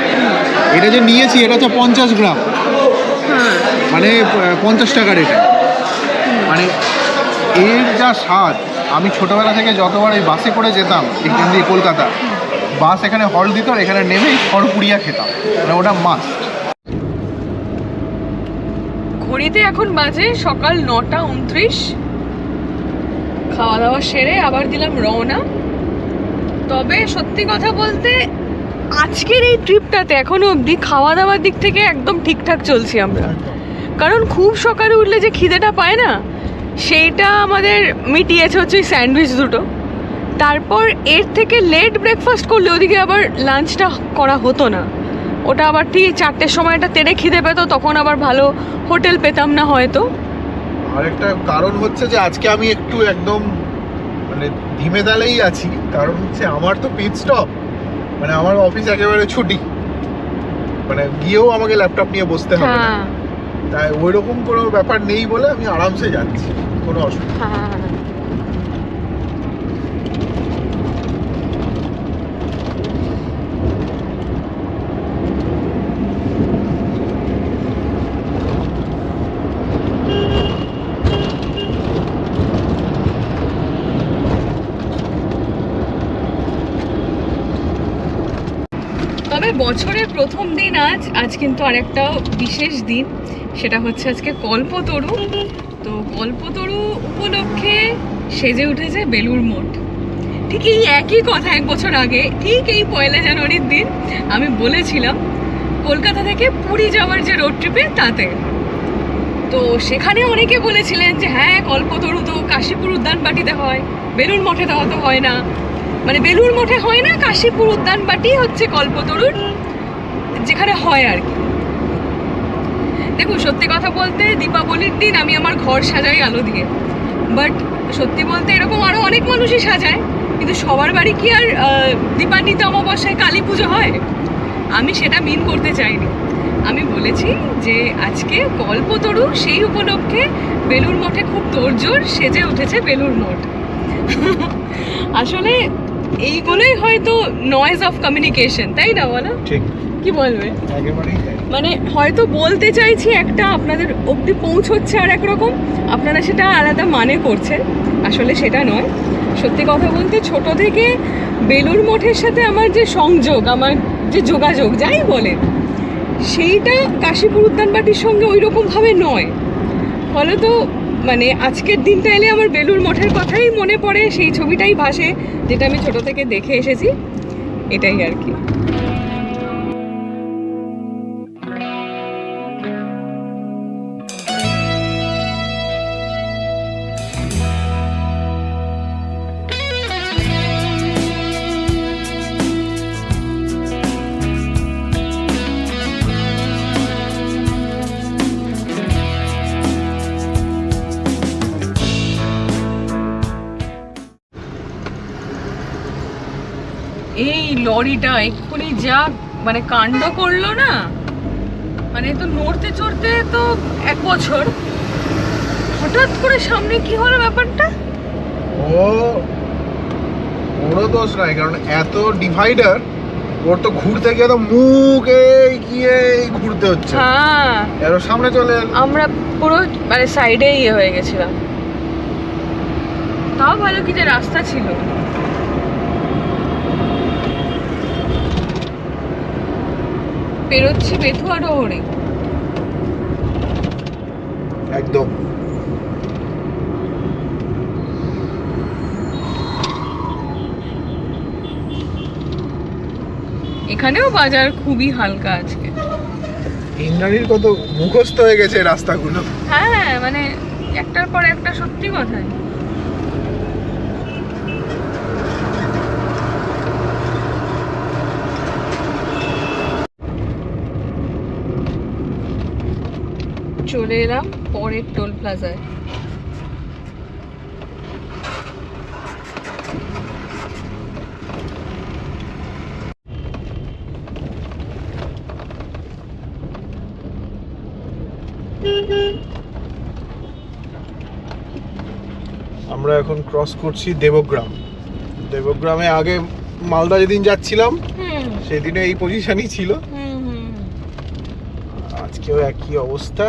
এটা যে নিয়েছি এটা হচ্ছে 50 গ্রাম, মানে 50 টাকার। এটা মানে এর যা স্বাদ, আমি ছোটোবেলা থেকে যতবার এই বাসে করে যেতাম এখান দিয়ে কলকাতা, বাস এখানে হল দিত, এখানে নেমেই সরপুরিয়া খেতাম, মানে ওটা মাস্ট।
ঘড়িতে এখন বাজে সকাল 9:29। খাওয়া দাওয়া সেরে আবার দিলাম রওনা। তবে সত্যি কথা বলতে আজকের এই ট্রিপটাতে এখনো অবধি খাওয়া দাওয়ার দিক থেকে একদম ঠিকঠাক চলছি আমরা। কারণ খুব সকালে উঠলে যে খিদেটা পায় না, সেইটা আমাদের মিটিয়েছে হচ্ছে ওই স্যান্ডউইচ দুটো। তারপর এর থেকে লেট ব্রেকফাস্ট করলে ওদিকে আবার লাঞ্চটা করা হতো না। ওটা আবার ঠিক 4টের সময় একটা তেড়ে খিদে পেতো, তখন আবার ভালো হোটেল পেতাম না হয়তো।
আরেকটা কারণ হচ্ছে যে আজকে আমি একটু একদম মানে ধিমে দালেই আছি, কারণ হচ্ছে আমার তো পিট স্টপ, মানে আমার অফিস একেবারে ছুটি, মানে গিয়েও আমাকে ল্যাপটপ নিয়ে বসতে হবে না। তাই ওই রকম কোনো ব্যাপার নেই বলে আমি আরামসে যাচ্ছি, কোনো অসুবিধা।
তবে বছরের প্রথম দিন আজ কিন্তু আরেকটা বিশেষ দিন, সেটা হচ্ছে আজকে কল্পতরু। তো কল্পতরু উপলক্ষে সেজে উঠেছে বেলুড় মঠ। ঠিক এই একই কথা 1 বছর আগে, ঠিক এই 1 জানুয়ারির দিন আমি বলেছিলাম কলকাতা থেকে পুরী যাওয়ার যে রোড ট্রিপে, তাতে। তো সেখানে অনেকে বলেছিলেন যে হ্যাঁ, কল্পতরু তো কাশীপুর উদ্যানবাটিতে হয়, বেলুড় মঠে তো হয়তো হয় না। মানে বেলুড় মঠে হয় না, কাশীপুর উদ্যানবাটি হচ্ছে কল্পতরুর যেখানে হয় আর কি। দেখুন, সত্যি কথা বলতে দীপাবলির দিন আমি আমার ঘর সাজাই আলো দিয়ে, বাট সত্যি বলতে এরকম আরও অনেক মানুষই সাজায়, কিন্তু সবার বাড়ি কি আর দীপান্বিতা অমাবস্যায় কালী পুজো হয়? আমি সেটা মিন করতে চাইনি। আমি বলেছি যে আজকে কল্পতরু, সেই উপলক্ষে বেলুড় মঠে খুব তোড়জোড়, সেজে উঠেছে বেলুড় মঠ। আসলে এইগুলোই হয়তো নয়েজ অফ কমিউনিকেশন, তাই না বলো?
ঠিক।
কি বলবে?
একেবারেই তাই।
মানে হয়তো বলতে চাইছি একটা, আপনাদের অবধি পৌঁছচ্ছে আর একরকম, আপনারা সেটা আলাদা মানে করছেন। আসলে সেটা নয়, সত্যি কথা বলতে ছোট থেকে বেলুড় মঠের সাথে আমার যে সংযোগ, আমার যে যোগাযোগ যাই বলে, সেইটা কাশীপুর উদ্যানবাটির সঙ্গে ওই রকমভাবে নয়। ফলে তো মানে আজকের দিনটা এলে আমার বেলুড় মঠের কথাই মনে পড়ে, সেই ছবিটাই ভাসে যেটা আমি ছোট থেকে দেখে এসেছি, এটাই আর কি। এই লরিটা এক্ষুনি যা মানে কাণ্ড করলো না, মানে তো নড়তে চড়তে তো 1 বছর, হঠাৎ করে সামনে কি হলো ব্যাপারটা?
ওরও দোষ নাই, কারণ এত ডিভাইডার, ওর তো ঘুরতে গিয়ে তো মুখে গিয়ে ঘুরতে হচ্ছে।
হ্যাঁ,
এর সামনে চলে
আমরা পুরো মানে সাইডে ইয়ে হয়ে গেছিলাম। তাও ভালো কি যে রাস্তা ছিল। পেরোচ্ছি বেথুয়া ডোহরে
একদম।
এখানেও বাজার খুবই হালকা আজকে।
ইন্দ্রাণীর কত মুখস্থ হয়ে গেছে রাস্তাগুলো।
হ্যাঁ, মানে একটার পর একটা, সত্যি কথাই। চলে এলাম পরের টোল প্লাজায়।
আমরা এখন ক্রস করছি দেবগ্রাম। দেবগ্রামে আগে মালদা যেদিন যাচ্ছিলাম সেদিনে এই পজিশনই ছিল, আজকেও একই অবস্থা।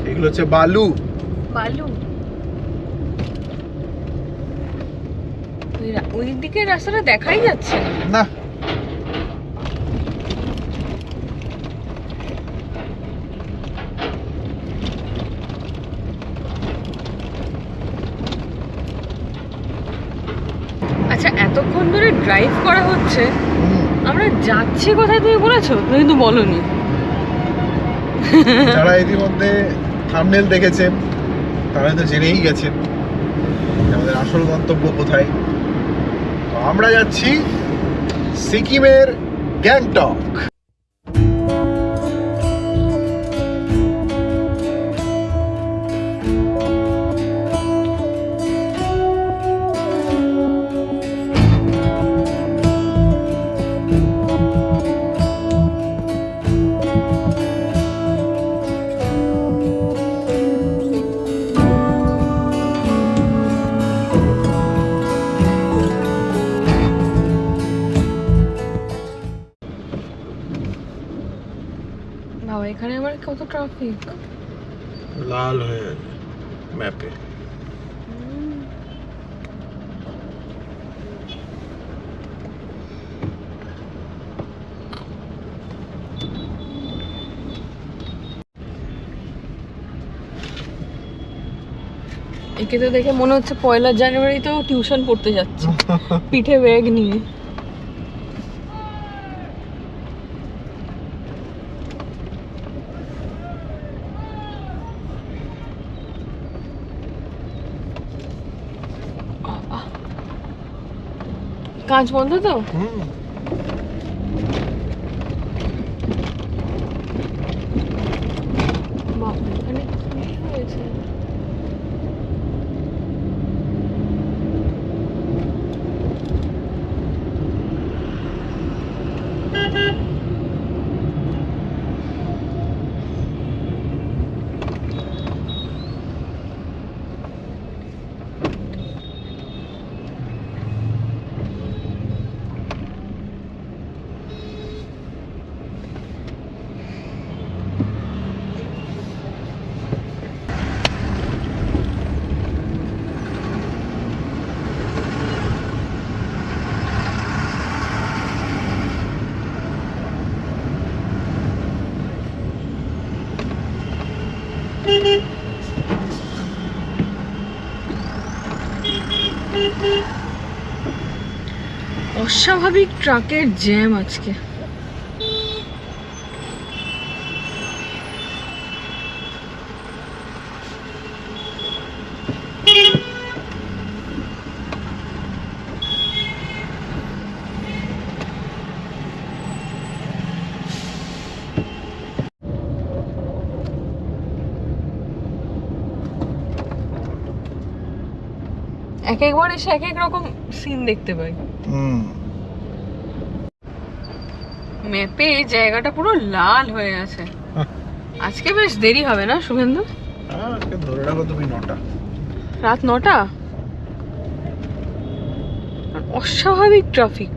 এগুলো হচ্ছে বালু।
বালু ওই দিকে রাস্তাটা দেখাই যাচ্ছে
না।
আচ্ছা, এতক্ষণ ধরে ড্রাইভ করা হচ্ছে, আমরা যাচ্ছি কোথায় তুমি বলেছো? তুমি কিন্তু বলনি।
যারা ইতিমধ্যে থাম্বনেল দেখেছেন তারা তো জেনেই গেছেন আমাদের আসল গন্তব্য কোথায়। তো আমরা যাচ্ছি সিকিমের গ্যাংটক।
বাবা, এখানে আবার কত ট্রাফিক!
লাল হয়ে ম্যাপে।
একে তো দেখে মনে হচ্ছে 1 জানুয়ারিতেও টিউশন পড়তে যাচ্ছে পিঠে ব্যাগ নিয়ে। কাঁচ বন্ধ তো? এখানে কি হয়েছে? অস্বাভাবিক ট্রাকের জ্যাম আজকে। এক একবার এসে এক এক রকম সিন দেখতে পাই। ম্যাপে এই জায়গাটা পুরো লাল হয়ে আছে। আজকে বেশ দেরি হবে না শুভেন্দু?
আজকে ধরে রাখো তুমি 9টা,
রাত 9টা। অস্বাভাবিক ট্রাফিক।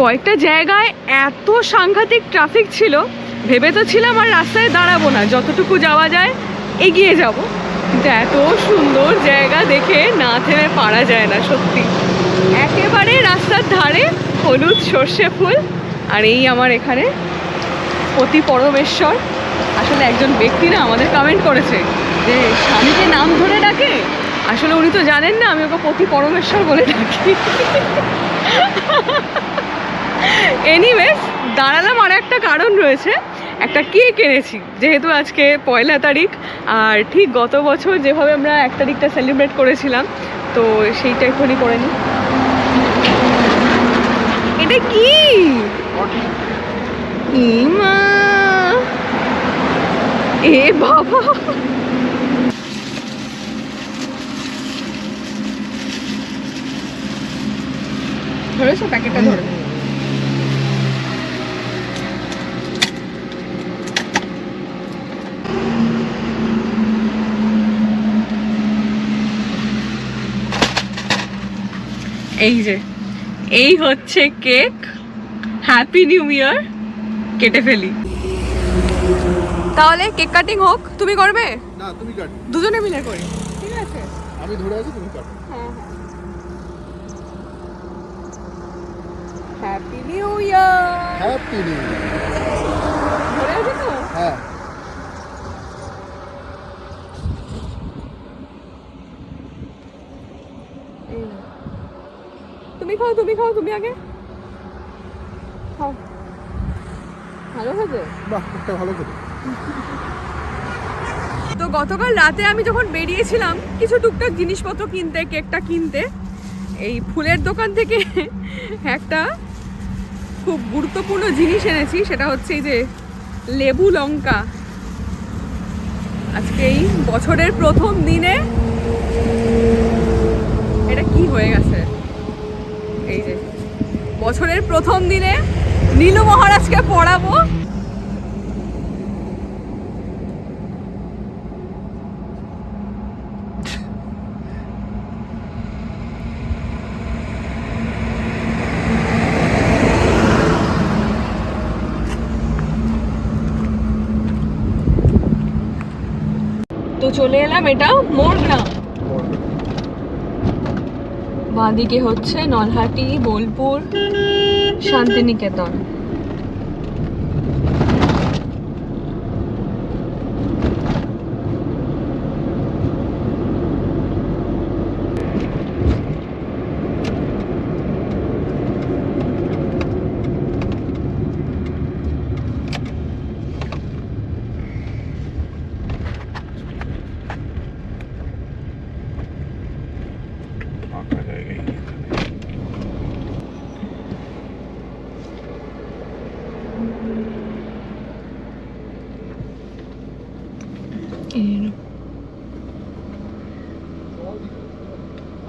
কয়েকটা জায়গায় এত সাংঘাতিক ট্রাফিক ছিল, ভেবে তো ছিলাম আর রাস্তায় দাঁড়াবো না, যতটুকু যাওয়া যায় এগিয়ে যাব, কিন্তু এত সুন্দর জায়গা দেখে না থেমে পারা যায় না সত্যি। একেবারে রাস্তার ধারে হলুদ সর্ষে ফুল, আর এই আমার এখানে পতি পরমেশ্বর। আসলে একজন ব্যক্তি না আমাদের কমেন্ট করেছে যে স্বামীকে নাম ধরে ডাকে, আসলে উনি তো জানেন না আমি ওকে পতি পরমেশ্বর বলে ডাকি। এনিওয়েজ, দাঁড়ালাম আর একটা কারণ রয়েছে, একটা কেক এনেছি যেহেতু আজকে 1 তারিখ, আর ঠিক গত বছর যেভাবে আমরা 1 তারিখটা সেলিব্রেট করেছিলাম, তো সেইটা এখনই করে নিই। এটা কি? ইমা, এ বাবা, ধরেছো প্যাকেটটা? ধরে এই যে, এই হচ্ছে কেক। Happy new year. কেটে ফেলি তাহলে। কেক কাটিং হোক। তুমি করবে
না? তুমি কাটো,
দুজনে মিলে করি, ঠিক আছে?
আমি ধরে আছি, তুমি কাটো।
হ্যাঁ হ্যাঁ। Happy new year.
Happy new year.
ধরে আছে তো?
হ্যাঁ।
তুমি খাও, তুমি খাও, তুমি আগে খাও। ভালো হয়েছে?
বাহ, একটা ভালো করে।
তো গতকাল রাতে আমি যখন বেরিয়েছিলাম কিছু টুকটাক জিনিসপত্র কিনতে, কেকটা কিনতে, এই ফুলের দোকান থেকে একটা খুব গুরুত্বপূর্ণ জিনিস এনেছি, সেটা হচ্ছে এই যে লেবু লঙ্কা। আজকে এই বছরের প্রথম দিনে এটা কি হয়ে গেছে, এই যে বছরের প্রথম দিনে নীলু মহারাজকে পড়াবো। তো চলে এলাম, এটা মোরগ্রাম, বাঁদিকে হচ্ছে নলহাটি, বোলপুর, শান্তিনিকেতন।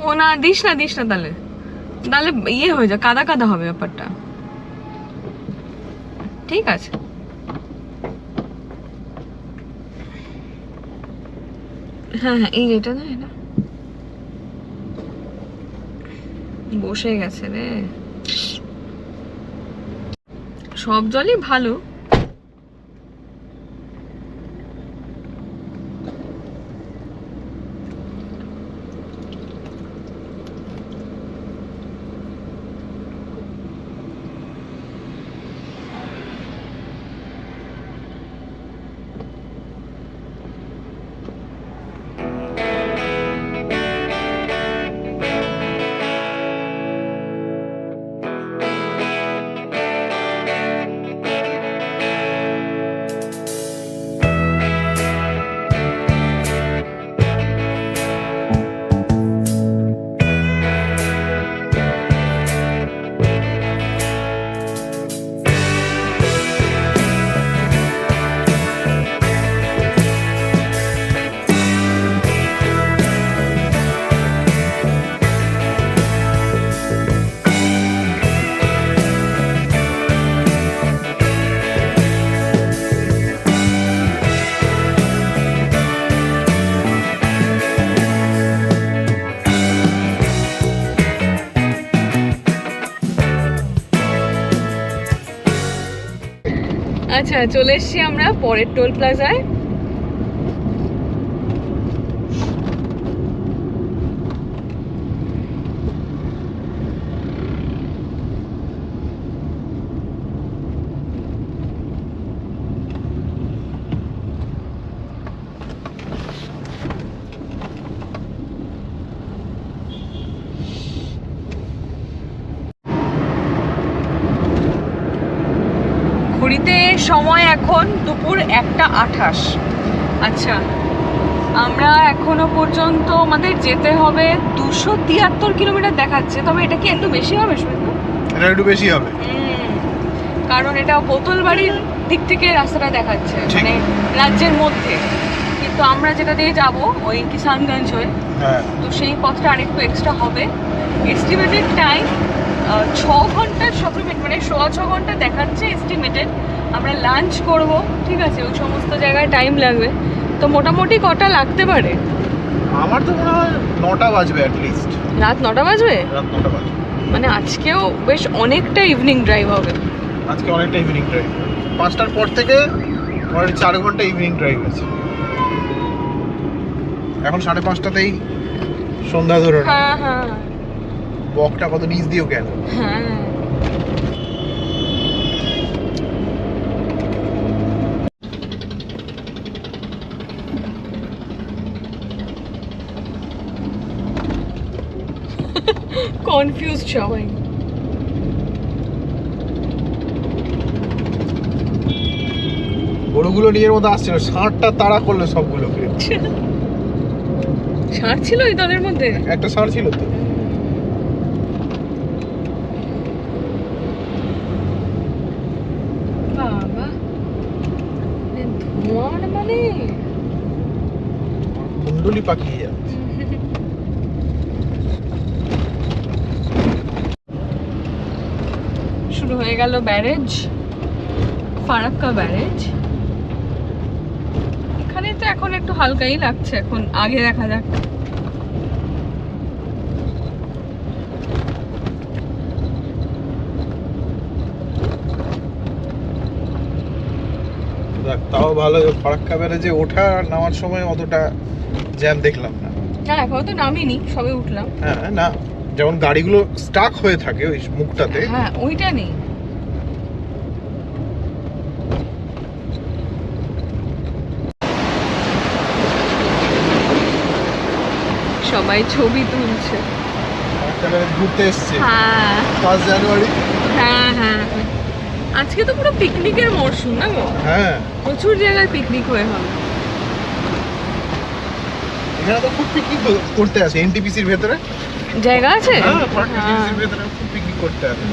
ও না, দিস না তাহলে তাহলে ইয়ে হয়ে যায়, কাদা কাদা হবে ব্যাপারটা। ঠিক আছে, হ্যাঁ হ্যাঁ, এই এটা না, এটা বসে গেছে রে। সব জলই ভালো। আচ্ছা, চলে এসছি আমরা পরের টোল প্লাজায়। ঘড়িতে সময় এখন দুপুর 1:28। আচ্ছা, আমরা এখনো পর্যন্ত আমাদের যেতে হবে 273 কিলোমিটার দেখাচ্ছে, তবে এটা কি একটু বেশি হবে শুনলাম?
এটা একটু বেশি হবে,
কারণ এটা বোতলবাড়ির দিক থেকে রাস্তাটা দেখাচ্ছে, মানে রাজ্যের মধ্যে, কিন্তু আমরা যেটা দিয়ে যাব ওই কিষানগঞ্জ হয়ে, তো সেই পথটা আরেকটু এক্সট্রা হবে। এস্টিমেটেড টাইম 6 ঘন্টা 17 মিনিট, মানে 6.25 ঘন্টা দেখাচ্ছে এস্টিমেটেড। আমরা লাঞ্চ করব, ঠিক আছে, ওই সমস্ত জায়গায় টাইম লাগবে। তো মোটামুটি কটা লাগতে পারে?
আমার তো মনে হয় 9টা বাজবে অ্যাটলিস্ট।
রাত 9টা বাজবে?
রাত 9টা বাজবে,
মানে আজকেও বেশ অনেকটা ইভিনিং ড্রাইভ হবে।
আজকে অনেকটা ইভিনিং ড্রাইভ, 5টার পর থেকে অলরেডি 4 ঘন্টা ইভিনিং ড্রাইভ আছে। এখন 5:30টাতেই সন্ধ্যা ধরে।
হ্যাঁ হ্যাঁ,
বকটা কত নিচ দিয়েও গেল।
হ্যাঁ, কনফিউজড সবাই।
গরু গরুগুলো নিজের মতো আসছিল, ষাঁড়টা তাড়া করলো সবগুলোকে।
ষাঁড় ছিল ওই দলের মধ্যে?
একটা ষাঁড় ছিল তো।
বাবা, ধোঁয়ার মানে
কুণ্ডলি পাকিয়ে যাচ্ছে।
শুরু হয়ে গেল ব্যারেজ, ফারাক্কা ব্যারেজ। এখানে তো এখন একটু হালকাই লাগছে, এখন আগে দেখা যাক।
তাও ভালো, ফারাক্কা ব্যারেজে ওঠা আর নামার সময় অতটা জ্যাম দেখলাম না।
হ্যাঁ, এখন তো নামিনি, সবে উঠলাম।
হ্যাঁ না, যেমন গাড়িগুলো স্টাক হয়ে থাকে ওই মুখটাতে,
হ্যাঁ ওইটা নেই। সবাই ছবি তুলছে।
ফারাক্কা ব্যারেজ ঘুরতে এসছে
হ্যাঁ
1 জানুয়ারি।
হ্যাঁ হ্যাঁ, আজকে তো পুরো পিকনিকের মরশুম না গো।
হ্যাঁ,
প্রচুর জায়গায় পিকনিক হয়ে হবে।
এখানে তো খুব পিকনিক করতে আসে, এনটিপিসির ভেতরে
জায়গা আছে।
হ্যাঁ, ফারাক্কা এনটিপিসির ভেতরে খুব পিকনিক করতে আসে।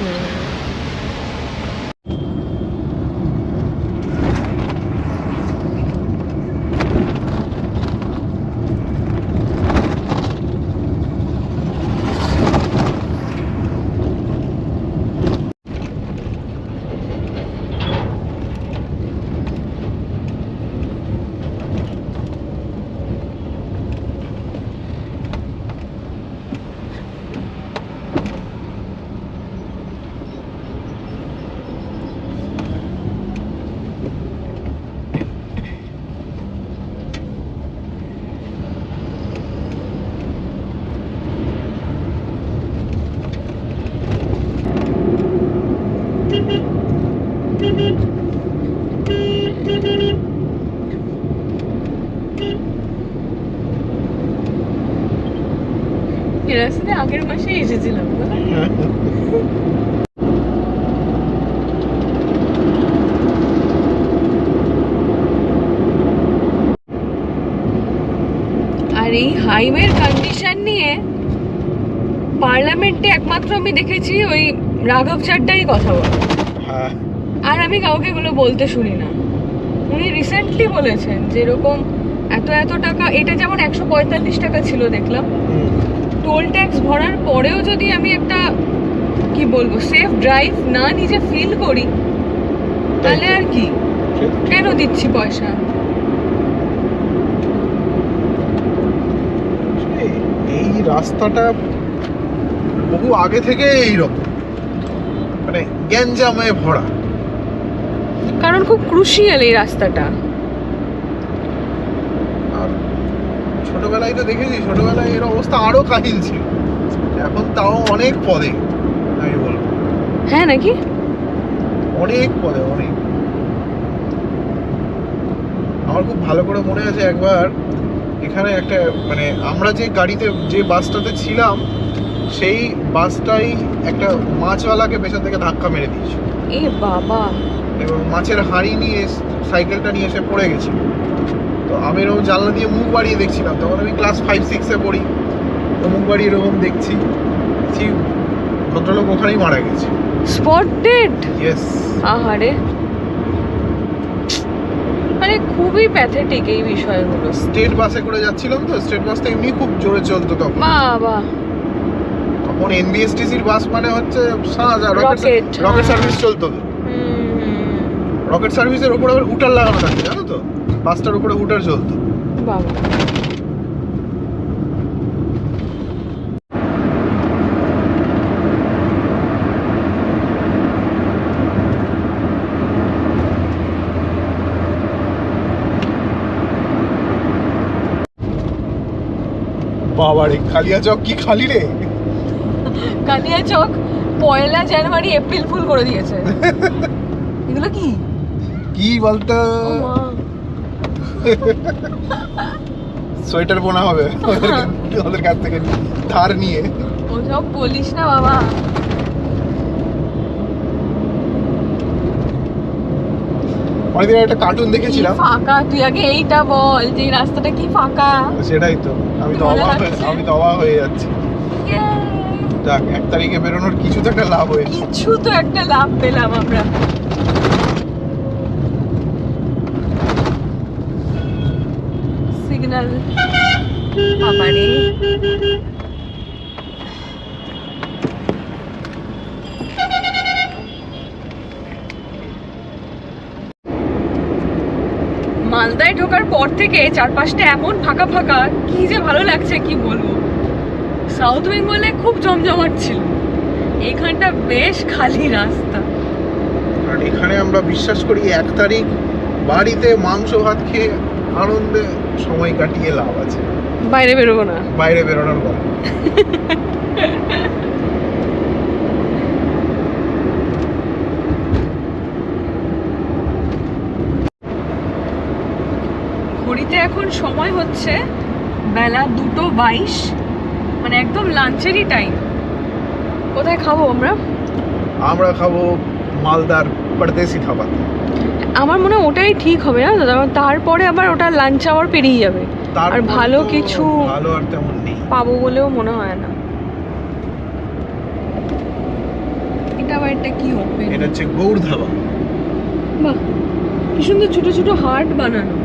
এই রাস্তাতে আগের মাসে এসেছিলাম। আর এই হাইওয়ের কন্ডিশন নিয়ে পার্লামেন্টে একমাত্র আমি দেখেছি ওই রাঘব চাড্ডাই কথা বলে।
হ্যাঁ,
আর আমি কাউকে এগুলো বলতে শুনি না। উনি রিসেন্টলি বলেছেন যে এরকম এত এত টাকা, এটা যেমন 145 টাকা ছিল দেখলাম, টোল ট্যাক্স ভরার পরেও যদি আমি একটা কি বলবো সেফ ড্রাইভ না নিজে ফিল করি, তাহলে আর কি কেন দিচ্ছি পয়সা।
এই রাস্তাটা বহু আগে থেকে এইরকম, মানে গ্যাঞ্জামে ভরা।
কারণ খুব ক্রুশিয়াল এই রাস্তাটা।
আর ছোটবেলায় তো দেখেছি, ছোটবেলায় এর অবস্থা আরো কাহিল ছিল, এখন তাও অনেক পদে, আমি বলবো।
হ্যাঁ নাকি?
অনেক পদে, অনেক। আমার খুব ভালো করে মনে আছে একবার এখানে একটা, মানে আমরা যে গাড়িতে যে বাসটাতে ছিলাম সেই বাসটাই একটা মাছওয়ালাকে পেছন থেকে ধাক্কা মেরে দিয়েছিল।
এ বাবা।
এবং মাছের হাঁড়ি নিয়ে সাইকেলটা নিয়ে এসে পড়ে গেছিল। তো আমি এরকম জানলা দিয়ে মুখ বাড়িয়ে দেখছিলাম, তখন আমি ক্লাস 5-6-এ পড়ি। তো মুখ বাড়িয়ে এরকম দেখছি, ভদ্রলোক ওখানেই মারা গেছে।
Spot dead?
ইয়েস।
আহারে, মানে খুবই প্যাথেটিক এই বিষয়গুলো।
স্টেট বাসে করে যাচ্ছিলাম, তো স্টেট বাসটা এমনি খুব জোরে চলতো তখন।
বাবা,
তখন এনবিএসটিসির বাস মানে হচ্ছে
রকেট
সার্ভিস চলতো। রকেট সার্ভিসের উপর আবার হুটার লাগানো থাকে, জানো তো, বাসটার উপরে হুটার চলতো।
বাবা,
বাবারে, কালিয়াচক কি খালি রে!
কালিয়াচক 1 জানুয়ারি এপ্রিল ফুল করে দিয়েছে। এগুলো কি
কি বলতো, সোয়েটার বোনা হবে ওদের কাছ থেকে ধার নিয়ে।
ওসব বলিস না বাবা।
অনেকদিন একটা কার্টুন দেখেছিলাম।
ফাঁকা, তুই আগে এইটা বল যে এই রাস্তাটা কি ফাঁকা।
সেটাই তো, আমি তো অবাক হয়ে যাচ্ছি। যাক, 1 তারিখে বেরোনোর কিছু তো একটা লাভ হয়েছে।
কিছু তো একটা লাভ পেলাম আমরা। সিগন্যাল বাবারে, মালদায় ঢোকার পর থেকে চারপাশটা এমন ফাঁকা ফাঁকা, কি যে ভালো লাগছে কি বলবো। সাউথ বেঙ্গলে খুব জমজমাট ছিল, এখানটা বেশ খালি রাস্তা।
আর এখানে আমরা বিশ্বাস করি 1 তারিখ বাড়িতে মাংস ভাত খেয়ে আনন্দে সময় কাটিয়ে লাভ আছে।
বাইরে বেরোবো না,
বাইরে বেরোনোর গল্প।
ঘড়িতে এখন সময় হচ্ছে বেলা 2:22, মানে একদম লাঞ্চেরই টাইম। কোথায় খাবো আমরা?
আমরা খাবো মালদার পরদেশি ধাবা।
আমার মনে হয় ওটাই ঠিক হবে না দাদা, তারপরে আবার ওটা লাঞ্চ আওয়ার পেরিয়ে যাবে, আর ভালো কিছু
ভালো আর তেমন নেই
পাবো বলেও মনে হয় না। এটা আবার একটা কি ওপেন?
এটা হচ্ছে গৌড় ধাবা।
বাহ, কি সুন্দর ছোট ছোট হার্ট বানানো।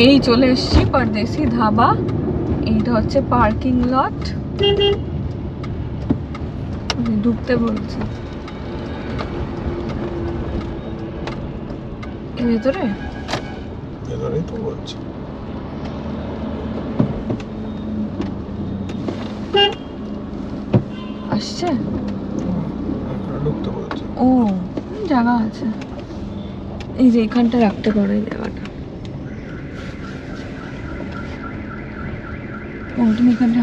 এই চলে এসেছি পরদেশি ধাবা। এইটা হচ্ছে পার্কিং লট, ঢুকতে বলছি। ভেতরে
ভেতরেই তো বলছি।
আসছে,
ঢুকতে বলছি।
ও জায়গা আছে, এই যে এখানটা রাখতে পারো এই জায়গাটা। ও তুমি এখানটা,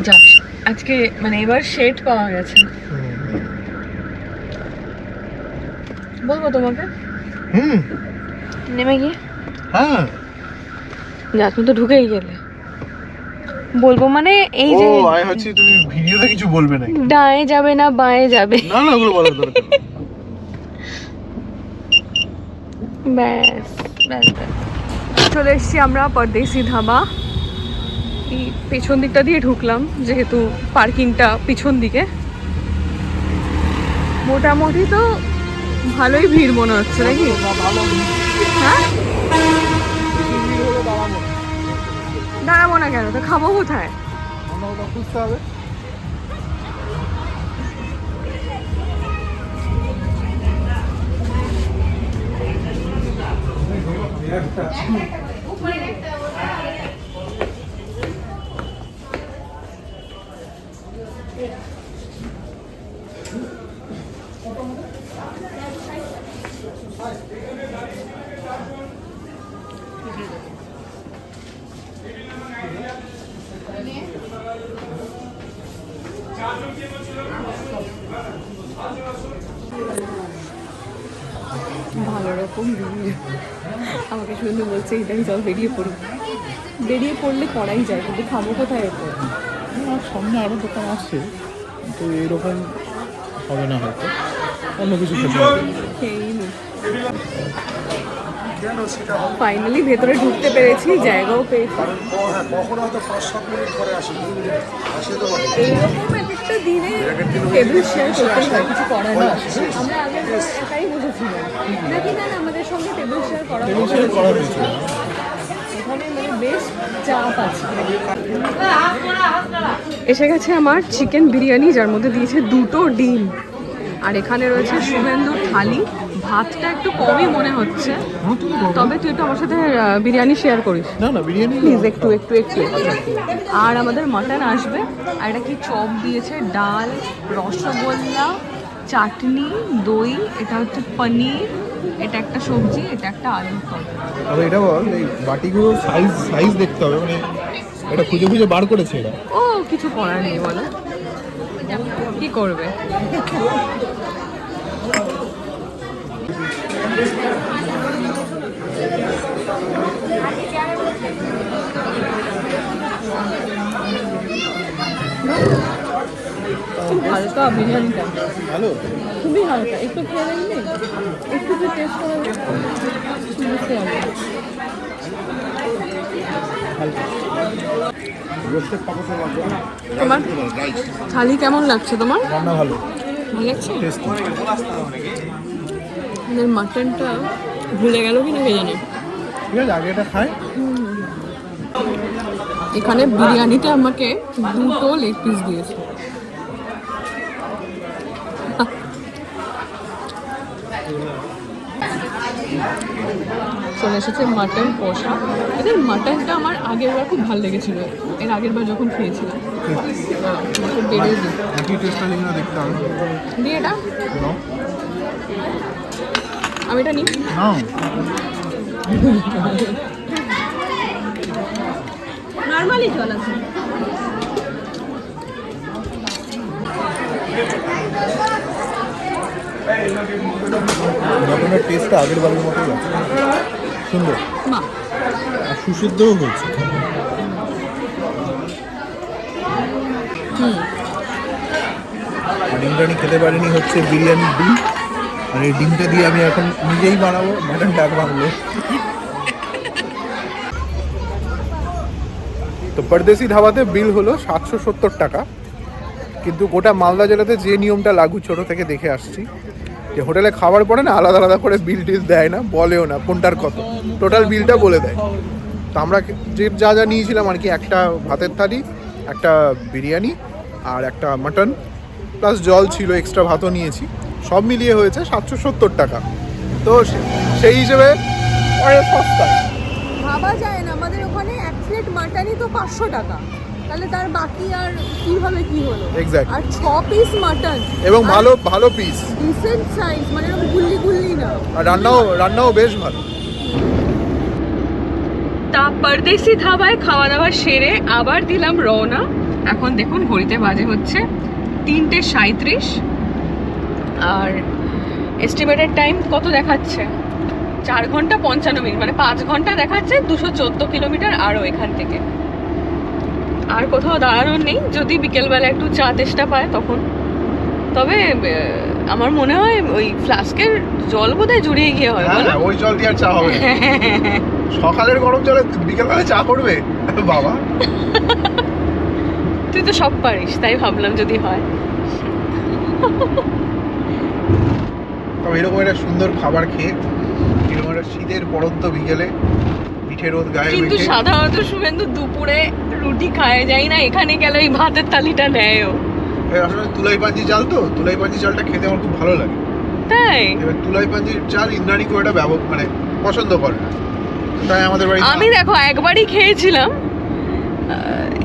যাক আজকে মানে এবার শেড পাওয়া গেছে। বলবো তোমাকে নেমে গিয়ে?
হ্যাঁ,
যা তুমি তো ঢুকেই গেলে। বলবো মানে এই যে
ও আই হচ্ছে, তুমি ভিডিওতে কিছু বলবে না?
ডায়ে যাবে না বাঁয়ে যাবে?
না না, ওগুলো বলার দরকার নেই।
ব্যাস ব্যাস ব্যাস। চলে এসেছি আমরা পরদেশি ধাবা। এই পেছন দিকটা দিয়ে ঢুকলাম, যেহেতু পার্কিংটা পিছন দিকে। মোটামুটি তো ভালোই ভিড় মনে হচ্ছে নাকি? হ্যাঁ, দাঁড়াবো না কেন, তো খাবো কোথায়?
বুঝতে হবে।
ভালো রকম আমাকে শুধু বলছে এটাই চল বেরিয়ে পড়ি। বেরিয়ে পড়লে করাই যায়, কিন্তু খাবো কোথায় এরপর?
সামনে আরো দোকান আসছে, কিন্তু এরকম হবে না, হয়তো অন্য কিছু
খেয়েই ফাইনালি ভেতরে ঢুকতে পেরেছি, জায়গাও পেয়েছি। এইরকম একটা দিনে টেবিল শেয়ার করতে হয়, কিছু করার নেই। আমরা আগে একাই বসেছিলাম নাকি? না না, আমাদের সঙ্গে টেবিল শেয়ার করা হয়েছিল। এখানে মানে বেশ চাপ আছে। এসে গেছে আমার চিকেন বিরিয়ানি, যার মধ্যে দিয়েছে 2টো ডিম। আর এখানে রয়েছে শুভেন্দুর থালি, ভাতটা একটু কমই মনে হচ্ছে, তবে তুই একটু আমার সাথে বিরিয়ানি শেয়ার করিস।
না না বিরিয়ানি
প্লিজ, একটু একটু একটু। আর আমাদের মাটন আসবে, আর এটা কি চপ দিয়েছে, ডাল, রসগোল্লা, চাটনি, দই, এটা হচ্ছে পনির, এটা একটা সবজি, এটা একটা আলুর তরকারি।
তবে এটা বল এই বাটিগুলোর সাইজ সাইজ দেখতে হবে, মানে এটা খুঁজে খুঁজে বার করেছে এরা।
ও কিছু করার নেই, বলো কি করবে। খুব হালকা বিরিয়ানিটা,
ভালো
খুবই হালকা। একটু খেয়ে দেখবি, একটু যে টেস্ট করে বুঝতে পারবি। তোমার থালি কেমন লাগছে? তোমার
রান্না ভালো
ভালো লাগছে?
টেস্টি।
আমাদের মাটনটা ভুলে গেল কি না কে জানে।
ঠিক আছে আগে এটা খাই।
এখানে বিরিয়ানিতে আমাকে 2টো লেগ পিস দিয়েছে। চলে এসেছে মাটন কষা। এদের মাটনটা আমার আগের বার খুব ভালো লেগেছিল, এর আগের বার যখন খেয়েছিলাম। বেড়ে দিই
একই টেস্টটা লিখে দেখতে হবে।
দিয়ে এটা আমি এটা নিই। নর্মালি জল আছে।
মটনের টেস্টটা আগের বারের মতোই আছে, সুন্দর
মা
আর সুসিদ্ধও হয়েছে। আর ডিমটানি খেতে পারিনি হচ্ছে বিরিয়ানির ডিম, আর এই ডিমটা দিয়ে আমি এখন নিজেই বানাবো মাটন ডাক বাংলো। তো পরদেশি ধাবাতে বিল হলো 770 টাকা, কিন্তু গোটা মালদা জেলাতে যে নিয়মটা লাগু ছোট থেকে দেখে আসছি, যে হোটেলে খাবার পরে না আলাদা আলাদা করে বিল টিল দেয় না, বলেও না কোনটার কত, টোটাল বিলটা বলে দেয়। তো আমরা যে যা যা নিয়েছিলাম আর কি, একটা ভাতের থালি, একটা বিরিয়ানি আর একটা মাটন, প্লাস জল ছিল, এক্সট্রা ভাতও নিয়েছি, সব মিলিয়ে হয়েছে 770 টাকা। তো সেই হিসেবে অনেক সস্তা।
ভাবা যায় না, আমাদের ওখানে এক প্লেট মাটনই তো 500 টাকা, তাহলে তার বাকি আর কিভাবে কি হলো।
এক্স্যাক্ট।
আর 6 পিস মাটন
এবং ভালো ভালো পিস,
ডিসেন্ট সাইজ, মানে এরকম গুল্লি গুল্লি না।
আর রান্নাও বেশ ভালো।
তা পরদেশি ধাবায় খাওয়া দাওয়া সেরে আবার দিলাম রওনা। এখন দেখুন ঘড়িতে বাজে হচ্ছে 3:37, আর এস্টিমেটেড টাইম কত দেখাচ্ছে? 4 ঘন্টা 55 মিনিট, মানে 5 ঘন্টা দেখাচ্ছে। 214 কিলোমিটার আরও এখান থেকে। আর কোথাও দাঁড়ানোর নেই, যদি বিকেলবেলা একটু চা তেষ্টা পায় তখন। তবে আমার মনে হয় ওই ফ্লাস্কের জল বোধহয় জুড়িয়ে গিয়ে হয়, বলো?
ওই জল দিয়ে আর চা হবে না। সকালের গরম জলে বিকেলবেলা চা করবে বাবা।
তুই তো সব পারিস, তাই ভাবলাম যদি হয়।
এরকম একটা সুন্দর খাবার খেয়ে, এরকম একটা শীতের পড়ন্ত বিকেলে পিঠে রোদ গায়ে
কিন্তু
মেখে।
সাধারণত শুভেন্দু দুপুরে রুটি খায় যায় না, এখানে গেলে ওই ভাতের থালিটা নেয়ও।
আসলে তুলাই পাঞ্জি চাল, তো তুলাই পাঞ্জি চালটা খেতে আমার খুব ভালো লাগে।
তাই
এবার তুলাই পাঞ্জির চাল ইন্দ্রাণী খুব একটা মানে পছন্দ করে না, তাই আমাদের বাড়ি।
আমি দেখো একবারই খেয়েছিলাম,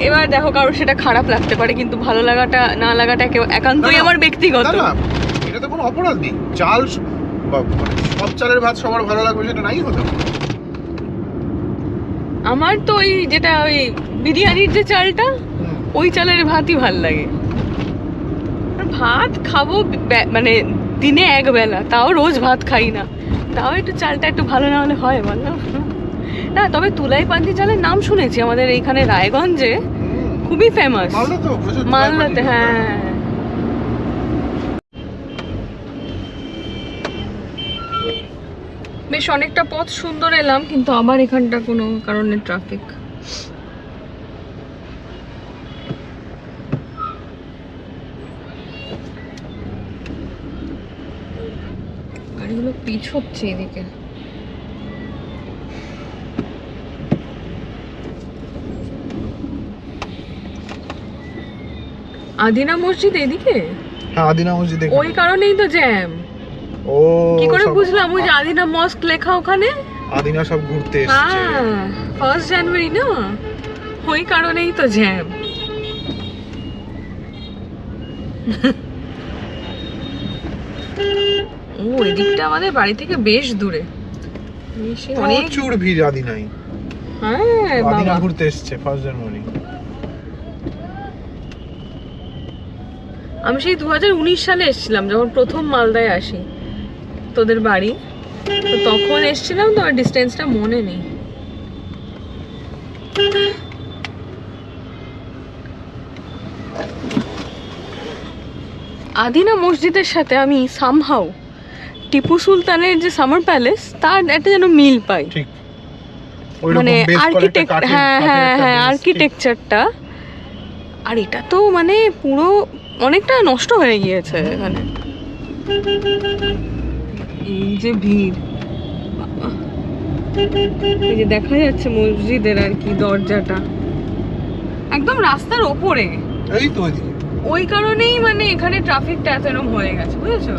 এবার দেখো কারোর সেটা খারাপ লাগতে পারে, কিন্তু ভালো লাগাটা না লাগাটা একান্তই আমার ব্যক্তিগত।
না এটা তো কোনো অপরাধ নেই, চাল মানে সব চালের ভাত সবার ভালো লাগবে সেটা নাই হতে পারে।
আমার তো ওই যেটা ওই বিরিয়ানির যে চালটা, ওই চালের ভাতই ভাল লাগে। ভাত খাবো মানে দিনে এক বেলা, তাও রোজ ভাত খাই না, তাও একটু চালটা একটু ভালো না হলে হয় বল না? তবে তুলাই পাঞ্জি চালের নাম শুনেছি আমাদের এইখানে রায়গঞ্জে, খুবই ফেমাস মালদাতে। হ্যাঁ, বেশ অনেকটা পথ সুন্দর এলাম, কিন্তু আবার এখানটা কোনো কারণে ট্রাফিক। গাড়িগুলো পিছোচ্ছে এদিকে। আদিনা মসজিদ এদিকে?
হ্যাঁ আদিনা মসজিদ,
ওই কারণেই তো জ্যাম।
ও
কি করে বুঝলাম? ওই যে আদিনা মস্ক লেখা ওখানে।
আদিনা সব ঘুরতে এসেছে।
হ্যাঁ, 1 জানুয়ারি না, ওই কারণেই তো জ্যাম। ও এদিকটা আমাদের বাড়ি থেকে বেশ দূরে, অনেক
প্রচুর ভিড় আদিনাই।
হ্যাঁ
আদিনা
বাবা,
ঘুরতে এসেছে 1 জানুয়ারি।
আমি সেই 2019 সালে এসেছিলাম যখন প্রথম মালদায় আসি তোদের বাড়ি, তো তখন এসেছিলাম, তো আর ডিস্টেন্সটা মনে নেই। আদিনা মসজিদের সাথে আমি সামহাউ টিপু সুলতানের যে সামার প্যালেস তার একটা যেন মিল পাই,
ঠিক
মানে আর্কিটেকচারটা। আর এটা তো মানে পুরো অনেকটা নষ্ট হয়ে গিয়েছে এখানে। এই যে ভিড়, এই যে দেখা যাচ্ছে মসজিদের আর কি দরজাটা একদম রাস্তার ওপরে,
এই তো ওইদিকে।
ওই কারণেই মানে এখানে ট্রাফিকটা এত এরকম হয়ে গেছে, বুঝেছো?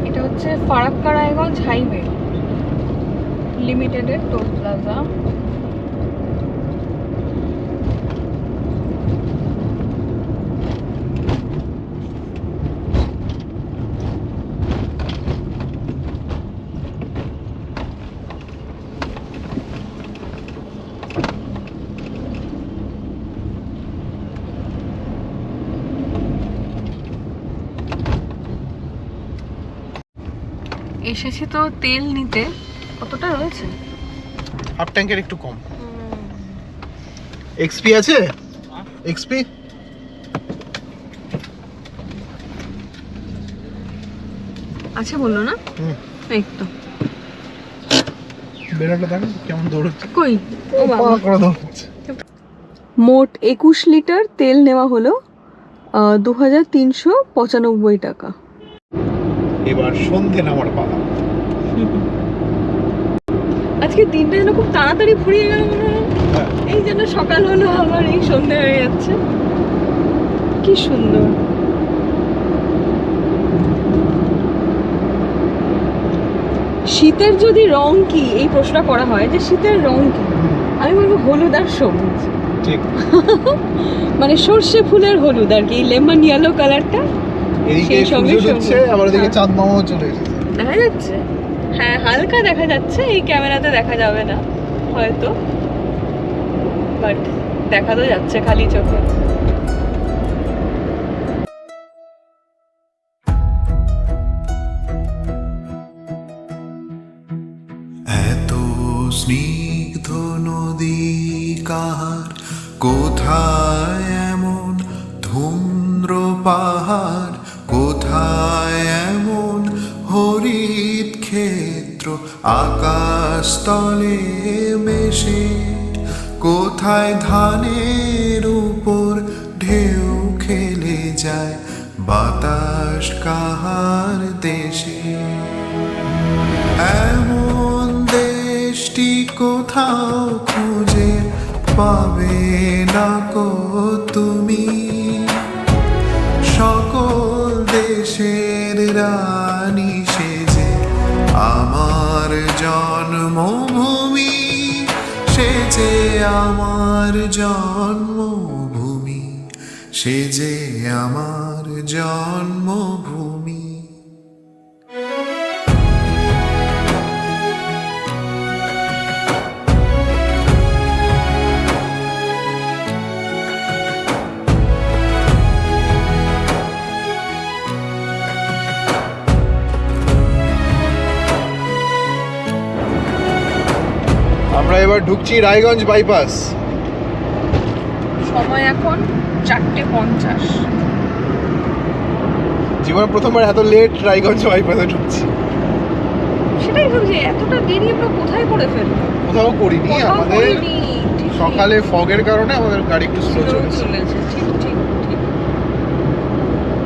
এটা হচ্ছে ফারাক্কা রায়গঞ্জ হাইওয়ে লিমিটেডের টোল প্লাজা। এসেছি তো তেল নিতে। কতটা রয়েছে?
হাফ ট্যাঙ্কের একটু কম। এক্সপি আছে? এক্সপি
আছে বললো না? এই তো
বেরোটা দেখো কেমন দৌড়চ্ছে।
কই ও বাবা,
করে দৌড়চ্ছে।
মোট 21 লিটার তেল নেওয়া হলো 2395 টাকা।
এবার সন্ধে নামার পালা।
আজকে দিনটা যেন খুব তাড়াতাড়ি ফুরিয়ে গেল মনে হয়। এই যেন সকাল হলো আবার এই সন্ধে হয়ে যাচ্ছে, কি সুন্দর। শীতের যদি রং কি, এই প্রশ্ন করা হয় যে শীতের রং কি, আমি বলবো হলুদ আর সবুজ।
ঠিক
মানে সর্ষে ফুলের হলুদ আর কি, লেমন ইয়েলো কালারটা।
এদিকে সূর্য উঠছে, আবার এদিকে চাঁদ মামাও চলে এসেছে।
দেখা যাচ্ছে, হ্যাঁ হালকা দেখা যাচ্ছে, এই ক্যামেরাতে দেখা যাবে না হয়তো, বাট দেখা তো যাচ্ছে খালি চোখে।
এত স্নিগ্ধ নদী কাহার, কোথায় এমন ধুম্র পাহাড়, কোথায় এমন হরিত ক্ষেত্র আকাশ তলে মেশে, কোথায় ধানের উপর ঢেউ খেলে যায় বাতাস কাহার দেশে। এমন দেশটি কোথাও খুঁজে পাবে না কো তুমি, সকল দেশের রানী সেজে আমার জন্মভূমি, সেজে আমার জন্মভূমি, সেজে আমার জন্মভূমি।
আমরা এবার ঢুকছি রায়গঞ্জ বাইপাস।
সময় এখন 4:50।
জীবনে প্রথমবার এত লেট রায়গঞ্জ বাইপাসে ঢুকছি।
সেটাই ভাবছি, এতটা দেরি আমরা কোথায় করে ফেলবো?
কোথাও করিনি, আমাদের সকালে ফগের কারণে আমাদের গাড়ি একটু স্লো চলেছে।
ঠিক ঠিক ঠিক।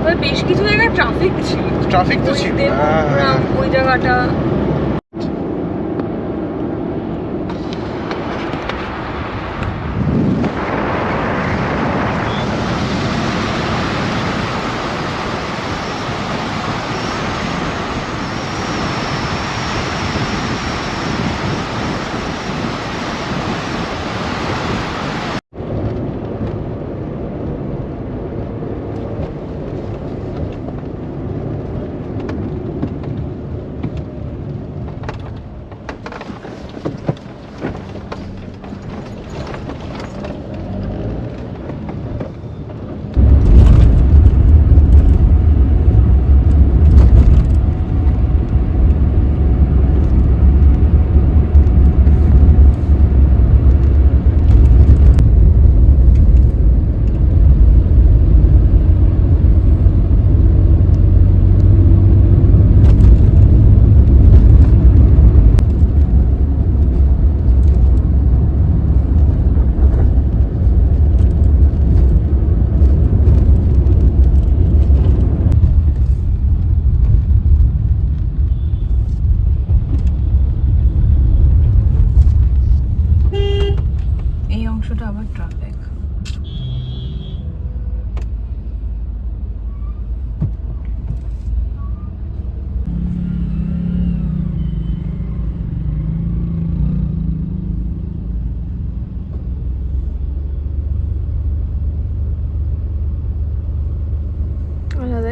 তবে বেশ কিছু জায়গায় ট্রাফিক ছিল,
ট্রাফিক তো ছিল,
ওই জায়গাটা।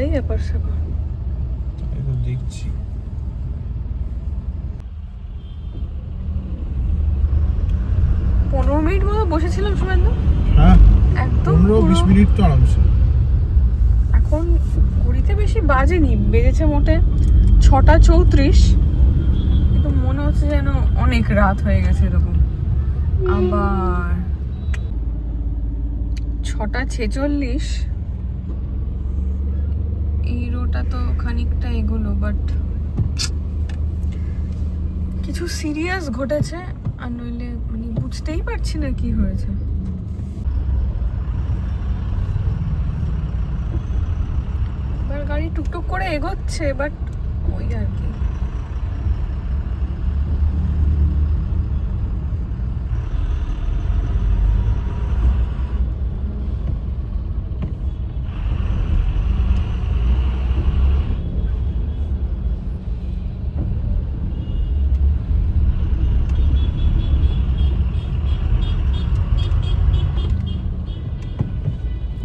সেই ব্যাপার স্যাপার।
দেখছি
15 মিনিট মতো বসেছিলাম শুভেন্দু।
হ্যাঁ
একদম
15-20 মিনিট তো আরামসে।
এখন ঘড়িতে বেশি বাজেনি, বেজেছে মোটে 6:34, কিন্তু মনে হচ্ছে যেন অনেক রাত হয়ে গেছে এরকম। আবার 6:46, এই রোটা তো খানিকটা এগোলো, বাট কিছু সিরিয়াস ঘটেছে, আর নইলে মানে বুঝতেই পারছি না কি হয়েছে। এবার গাড়ি টুকটুক করে এগোচ্ছে, বাট ওই আর কি।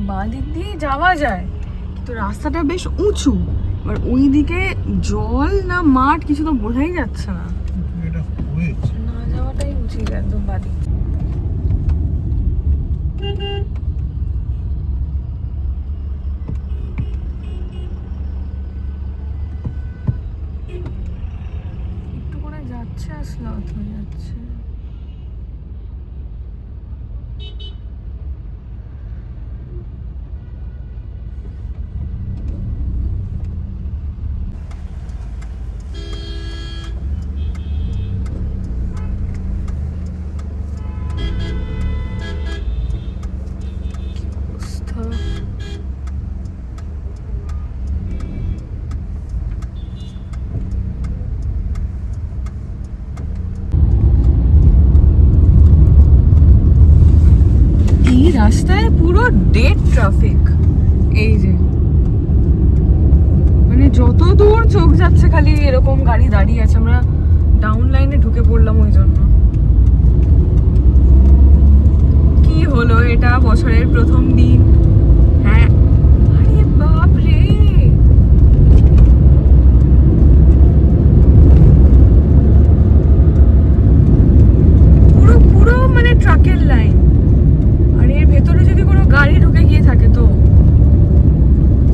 বাঁ দিক দিয়ে যাওয়া যায়, কিন্তু রাস্তাটা বেশ উঁচু, আর ওই দিকে জল না মাঠ কিছু তো বোঝাই যাচ্ছে না।
এটা হয়েছে
না যাওয়াটাই উচিত একদম বাদিক। একটু করে যাচ্ছে আর স্লথ হয়ে যাচ্ছে। এই রাস্তায় পুরো ডেড ট্রাফিক। এই যে মানে যত দূর চোখ যাচ্ছে খালি এরকম গাড়ি দাঁড়িয়ে আছে। আমরা ডাউন লাইনে ঢুকে পড়লাম ওই জন্য। কি হলো এটা, বছরের প্রথম দিন। হ্যাঁ, আরে বাপ রে, পুরো পুরো মানে ট্রাকের লাইন। আর এর ভেতরে যদি কোনো গাড়ি ঢুকে গিয়ে থাকে তো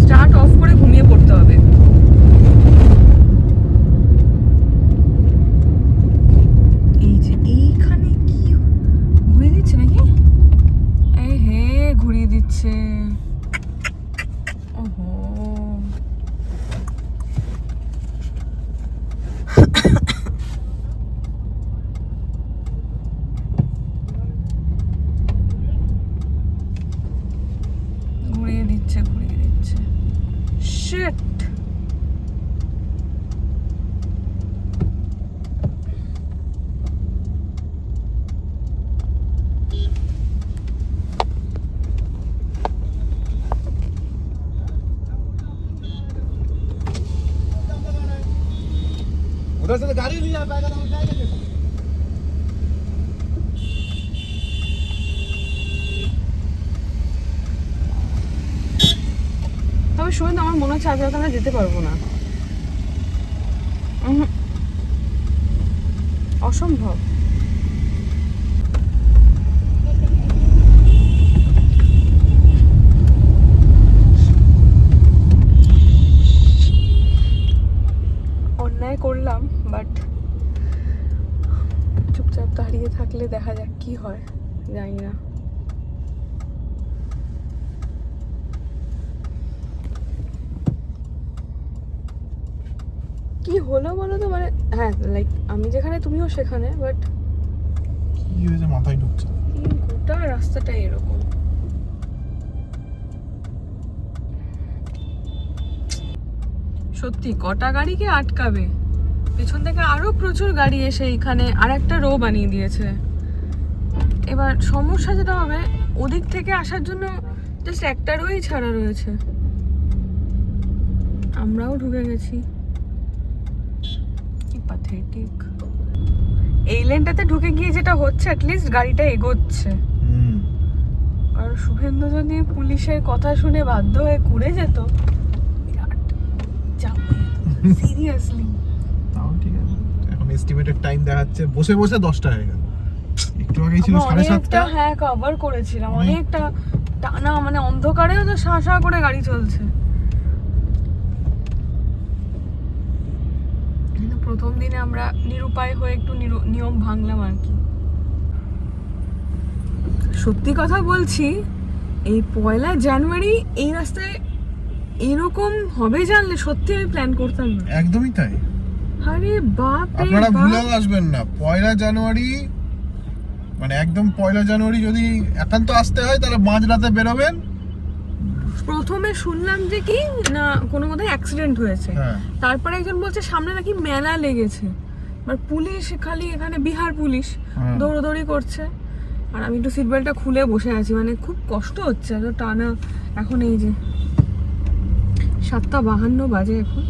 স্টার্ট অফ করে ঘুমিয়ে পড়তে হবে। এই যে এইখানে কি ঘুরিয়ে দিচ্ছে নাকি? এই হে, ঘুরিয়ে দিচ্ছে। ওহো, ঘুরিয়ে দিচ্ছে, ঘুরিয়ে দিচ্ছে। শিট।
उधर से तो गाड़ी नहीं आ पाएगा, तो हम जाएंगे कैसे?
তবে শুনুন, আমার মনে হচ্ছে আজ রাতে আমরা যেতে পারবো না। অসম্ভব। অন্যায় করলাম, বাট চুপচাপ দাঁড়িয়ে থাকলে দেখা যাক কি হয়, জানি না। কি হলো বলো তো, মানে হ্যাঁ লাইক আমি যেখানে তুমিও সেখানে, বাট
কি হয়েছে মাথায় ঢুকছে না।
এই গোটা রাস্তাটা এরকম। সত্যি কটা গাড়িকে আটকাবে, পেছন থেকে আরো প্রচুর গাড়ি এসে এখানে আর একটা রো বানিয়ে দিয়েছে। এবার সমস্যা যেটা হবে, ওদিক থেকে আসার জন্য জাস্ট একটা রোই ছাড়া রয়েছে, আমরাও ঢুকে গেছি। কি প্যাথেটিক। এই লেনটাতে ঢুকে গিয়ে যেটা হচ্ছে, অ্যাটলিস্ট গাড়িটা এগোচ্ছে। আর শুভেন্দু যদি পুলিশের কথা শুনে বাধ্য হয়ে ঘুরে যেত, সিরিয়াসলি।
তাও ঠিক আছে, এখন এস্টিমেটেড টাইম দেখাচ্ছে বসে বসে 10টা হয়ে গেল, একটু আগেই ছিল 7:30।
হ্যাঁ কভার করেছিলাম অনেকটা টানা, মানে অন্ধকারেও তো শাঁ করে গাড়ি চলছে। কিন্তু প্রথম দিনে আমরা নিরুপায় হয়ে একটু নিয়ম ভাঙলাম আর কি। সত্যি কথা বলছি, এই 1 জানুয়ারি এই রাস্তায় এরকম হবে জানলে সত্যি আমি প্ল্যান করতাম না।
একদমই তাই।
আরে বাপ রে
আপনারা
বাপ।
ভুলেও আসবেন না 1 জানুয়ারি, মানে একদম 1 জানুয়ারি যদি একান্ত আসতে হয় তাহলে মাঝরাতে বেরোবেন।
প্রথমে শুনলাম যে কি না কোনো বোধহয় অ্যাক্সিডেন্ট হয়েছে,
হ্যাঁ।
তারপরে একজন বলছে সামনে নাকি মেলা লেগেছে, আর পুলিশ খালি এখানে বিহার পুলিশ
হ্যাঁ।
দৌড়দৌড়ি করছে, আর আমি একটু সিট বেল্টটা খুলে বসে আছি, মানে খুব কষ্ট হচ্ছে এত টানা। এখন এই যে 7:52 বাজে এখন।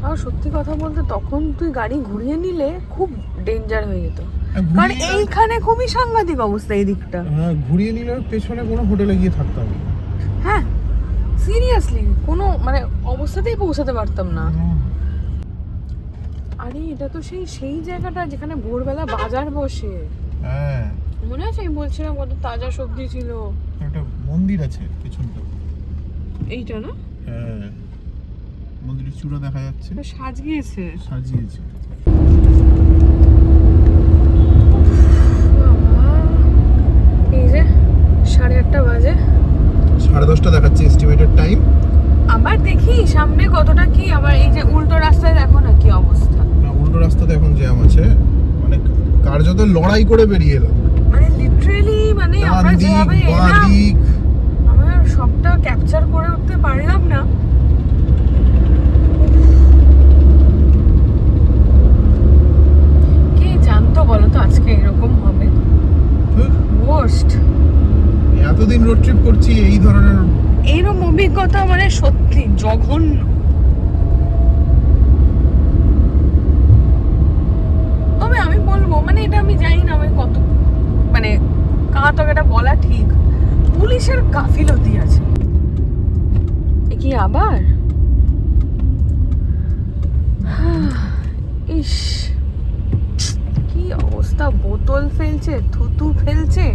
আর সত্যি কথা বলতে তখন তুই গাড়ি ঘুরিয়ে নিলে খুব ডেঞ্জার হয়ে যেত, কারণ এইখানে খুবই সাংঘাতিক অবস্থা এই দিকটা।
হ্যাঁ, ঘুরিয়ে নিলে পেছনে কোনো হোটেলে গিয়ে থাকতাম।
হ্যাঁ সিরিয়াসলি কোনো মানে অবস্থাতেই পৌঁছাতে পারতাম না। আরে এটা তো সেই জায়গাটা যেখানে ভোরবেলা বাজার বসে।
হ্যাঁ,
মনে আছে আমি বলছিলাম কত তাজা সবজি ছিল।
একটা মন্দির আছে পেছনটা।
এইটা না?
হ্যাঁ, মন্দিরের চূড়া দেখা যাচ্ছে,
সাজিয়েছে।
সাজিয়েছে।
এই যে 8:30 বাজে,
10:30 দেখাচ্ছে এস্টিমেটেড টাইম।
আবার দেখি সামনে কতটা কি, আবার এই যে উল্টো রাস্তায় দেখো না কি অবস্থা।
না, উল্টো রাস্তাতে এখন জ্যাম আছে, মানে কার্যত লড়াই করে বেরিয়ে এলাম।
মানে লিটারালি মানে আমরা যেভাবে এলাম আমরা সবটা ক্যাপচার করে উঠতে পারলাম না। কে জানতো বলো তো আজকে এরকম হবে। ওয়ার্স্ট।
এতদিন রোড ট্রিপ করছি, এই ধরনের
এইরকম অভিজ্ঞতা মানে সত্যি জঘন্য। তবে আমি বলবো মানে এটা আমি জানি না আমি কত মানে কার তো এটা বলা ঠিক, পুলিশের গাফিলতি আছে। এ কি আবার ইস কি অবস্থা, বোতল ফেলছে, থুতু ফেলছে,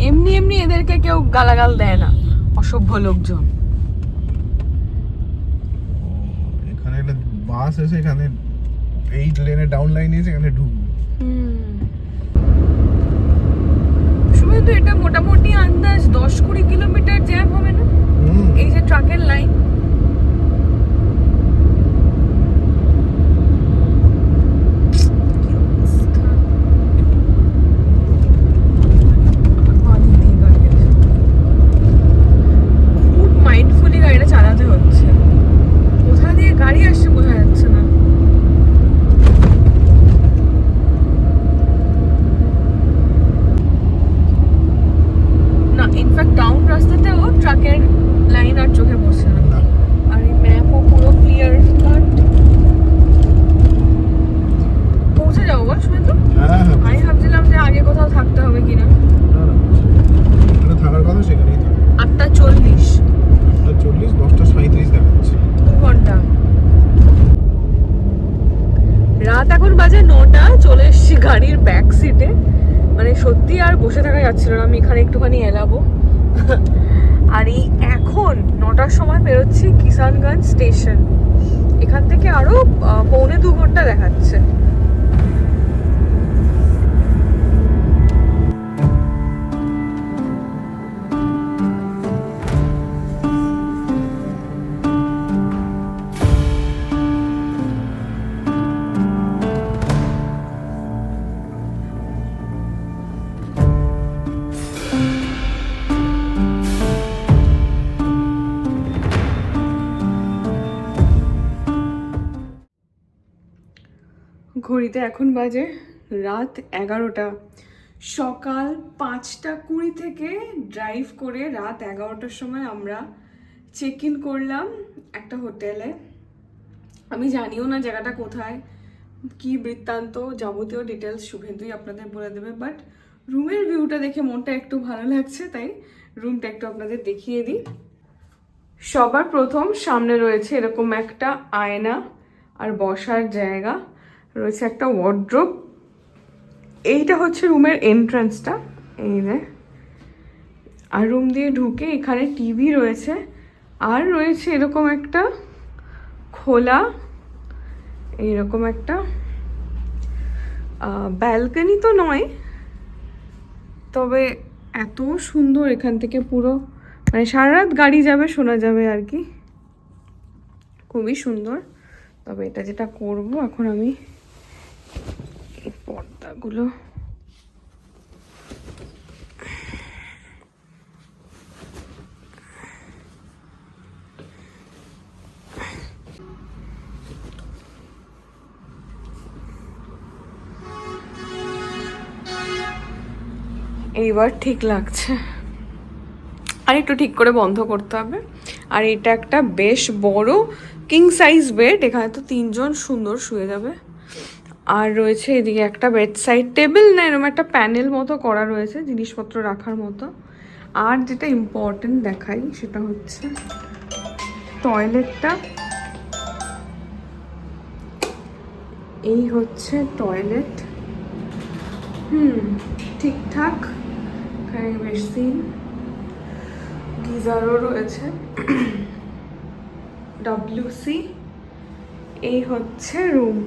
এমনি এমনি এদেরকে কেউ গালাগাল দেয় না, অসভ্য লোকজন।
এখানে একটা বাস আছে, এখানে 8 লেনে ডাউন লাইন আছে, এখানে ঢুকবে।
শুধু তো এটা মোটামুটি আন্দাজ 10-20 কিলোমিটার জ্যাম হবে না এই যে ট্রাকের লাইন। খুব মাইন্ডফুলি গাড়িটা চালাতে হচ্ছে, কোথা দিয়ে গাড়ি আসছে বোঝা যাচ্ছে না। না ইনফ্যাক্ট ডাউন রাস্তাতেও ট্রাকের লাইন আর চোখে পড়ছে না, আর এই ম্যাপও পুরো ক্লিয়ার কাট। পৌঁছে যাবো বল শুনে তো। আমি ভাবছিলাম যে আগে কোথাও থাকতে হবে কিনা।
এখানে থাকার কথা, সেখানেই থাক।
8:40
8:40, 10:37 দেখাচ্ছে।
2 ঘন্টা। রাত এখন বাজে 9টা, চলে এসেছি গাড়ির ব্যাক সিটে, মানে সত্যি আর বসে থাকা যাচ্ছিল না, আমি এখানে একটুখানি এলাবো। আর এই এখন 9টার সময় বেরোচ্ছি কিষানগঞ্জ স্টেশন, এখান থেকে আরো 1.25 ঘন্টা দেখাচ্ছে। ঘড়িতে এখন বাজে রাত 11টা। সকাল 5:20 থেকে ড্রাইভ করে রাত 11টার সময় আমরা চেক ইন করলাম একটা হোটেলে। আমি জানিও না জায়গাটা কোথায়, কি বৃত্তান্ত যাবতীয় ডিটেলস শুভেন্দুই আপনাদের বলে দেবে, বাট রুমের ভিউটা দেখে মনটা একটু ভালো লাগছে, তাই রুমটা একটু আপনাদের দেখিয়ে দিই। সবার প্রথম সামনে রয়েছে এরকম একটা আয়না আর বসার জায়গা, রয়েছে একটা ওয়ার্ড্রোব। এইটা হচ্ছে রুমের এন্ট্রান্সটা, এই যে। আর রুম দিয়ে ঢুকে এখানে টিভি রয়েছে, আর রয়েছে এরকম একটা খোলা এইরকম একটা ব্যালকনি তো নয়, তবে এত সুন্দর এখান থেকে পুরো মানে সারা রাত গাড়ি যাবে, শোনা যাবে আর কি, খুবই সুন্দর। তবে এটা যেটা করব এখন, আমি এই পর্দাগুলো এইবার ঠিক লাগছে, আর একটু ঠিক করে বন্ধ করতে হবে। আর এটা একটা বেশ বড় কিং সাইজ বেড, এখানে তো 3 জন সুন্দর শুয়ে যাবে। আর রয়েছে এদিকে একটা বেড সাইড টেবিল, না এরকম একটা প্যানেল মতো করা রয়েছে জিনিসপত্র রাখার মতো। আর যেটা ইম্পর্টেন্ট দেখাই সেটা হচ্ছে টয়লেটটা। এই হচ্ছে টয়লেট, ঠিকঠাক। এখানে বেসিন, গিজারও রয়েছে, WC। এই হচ্ছে রুম।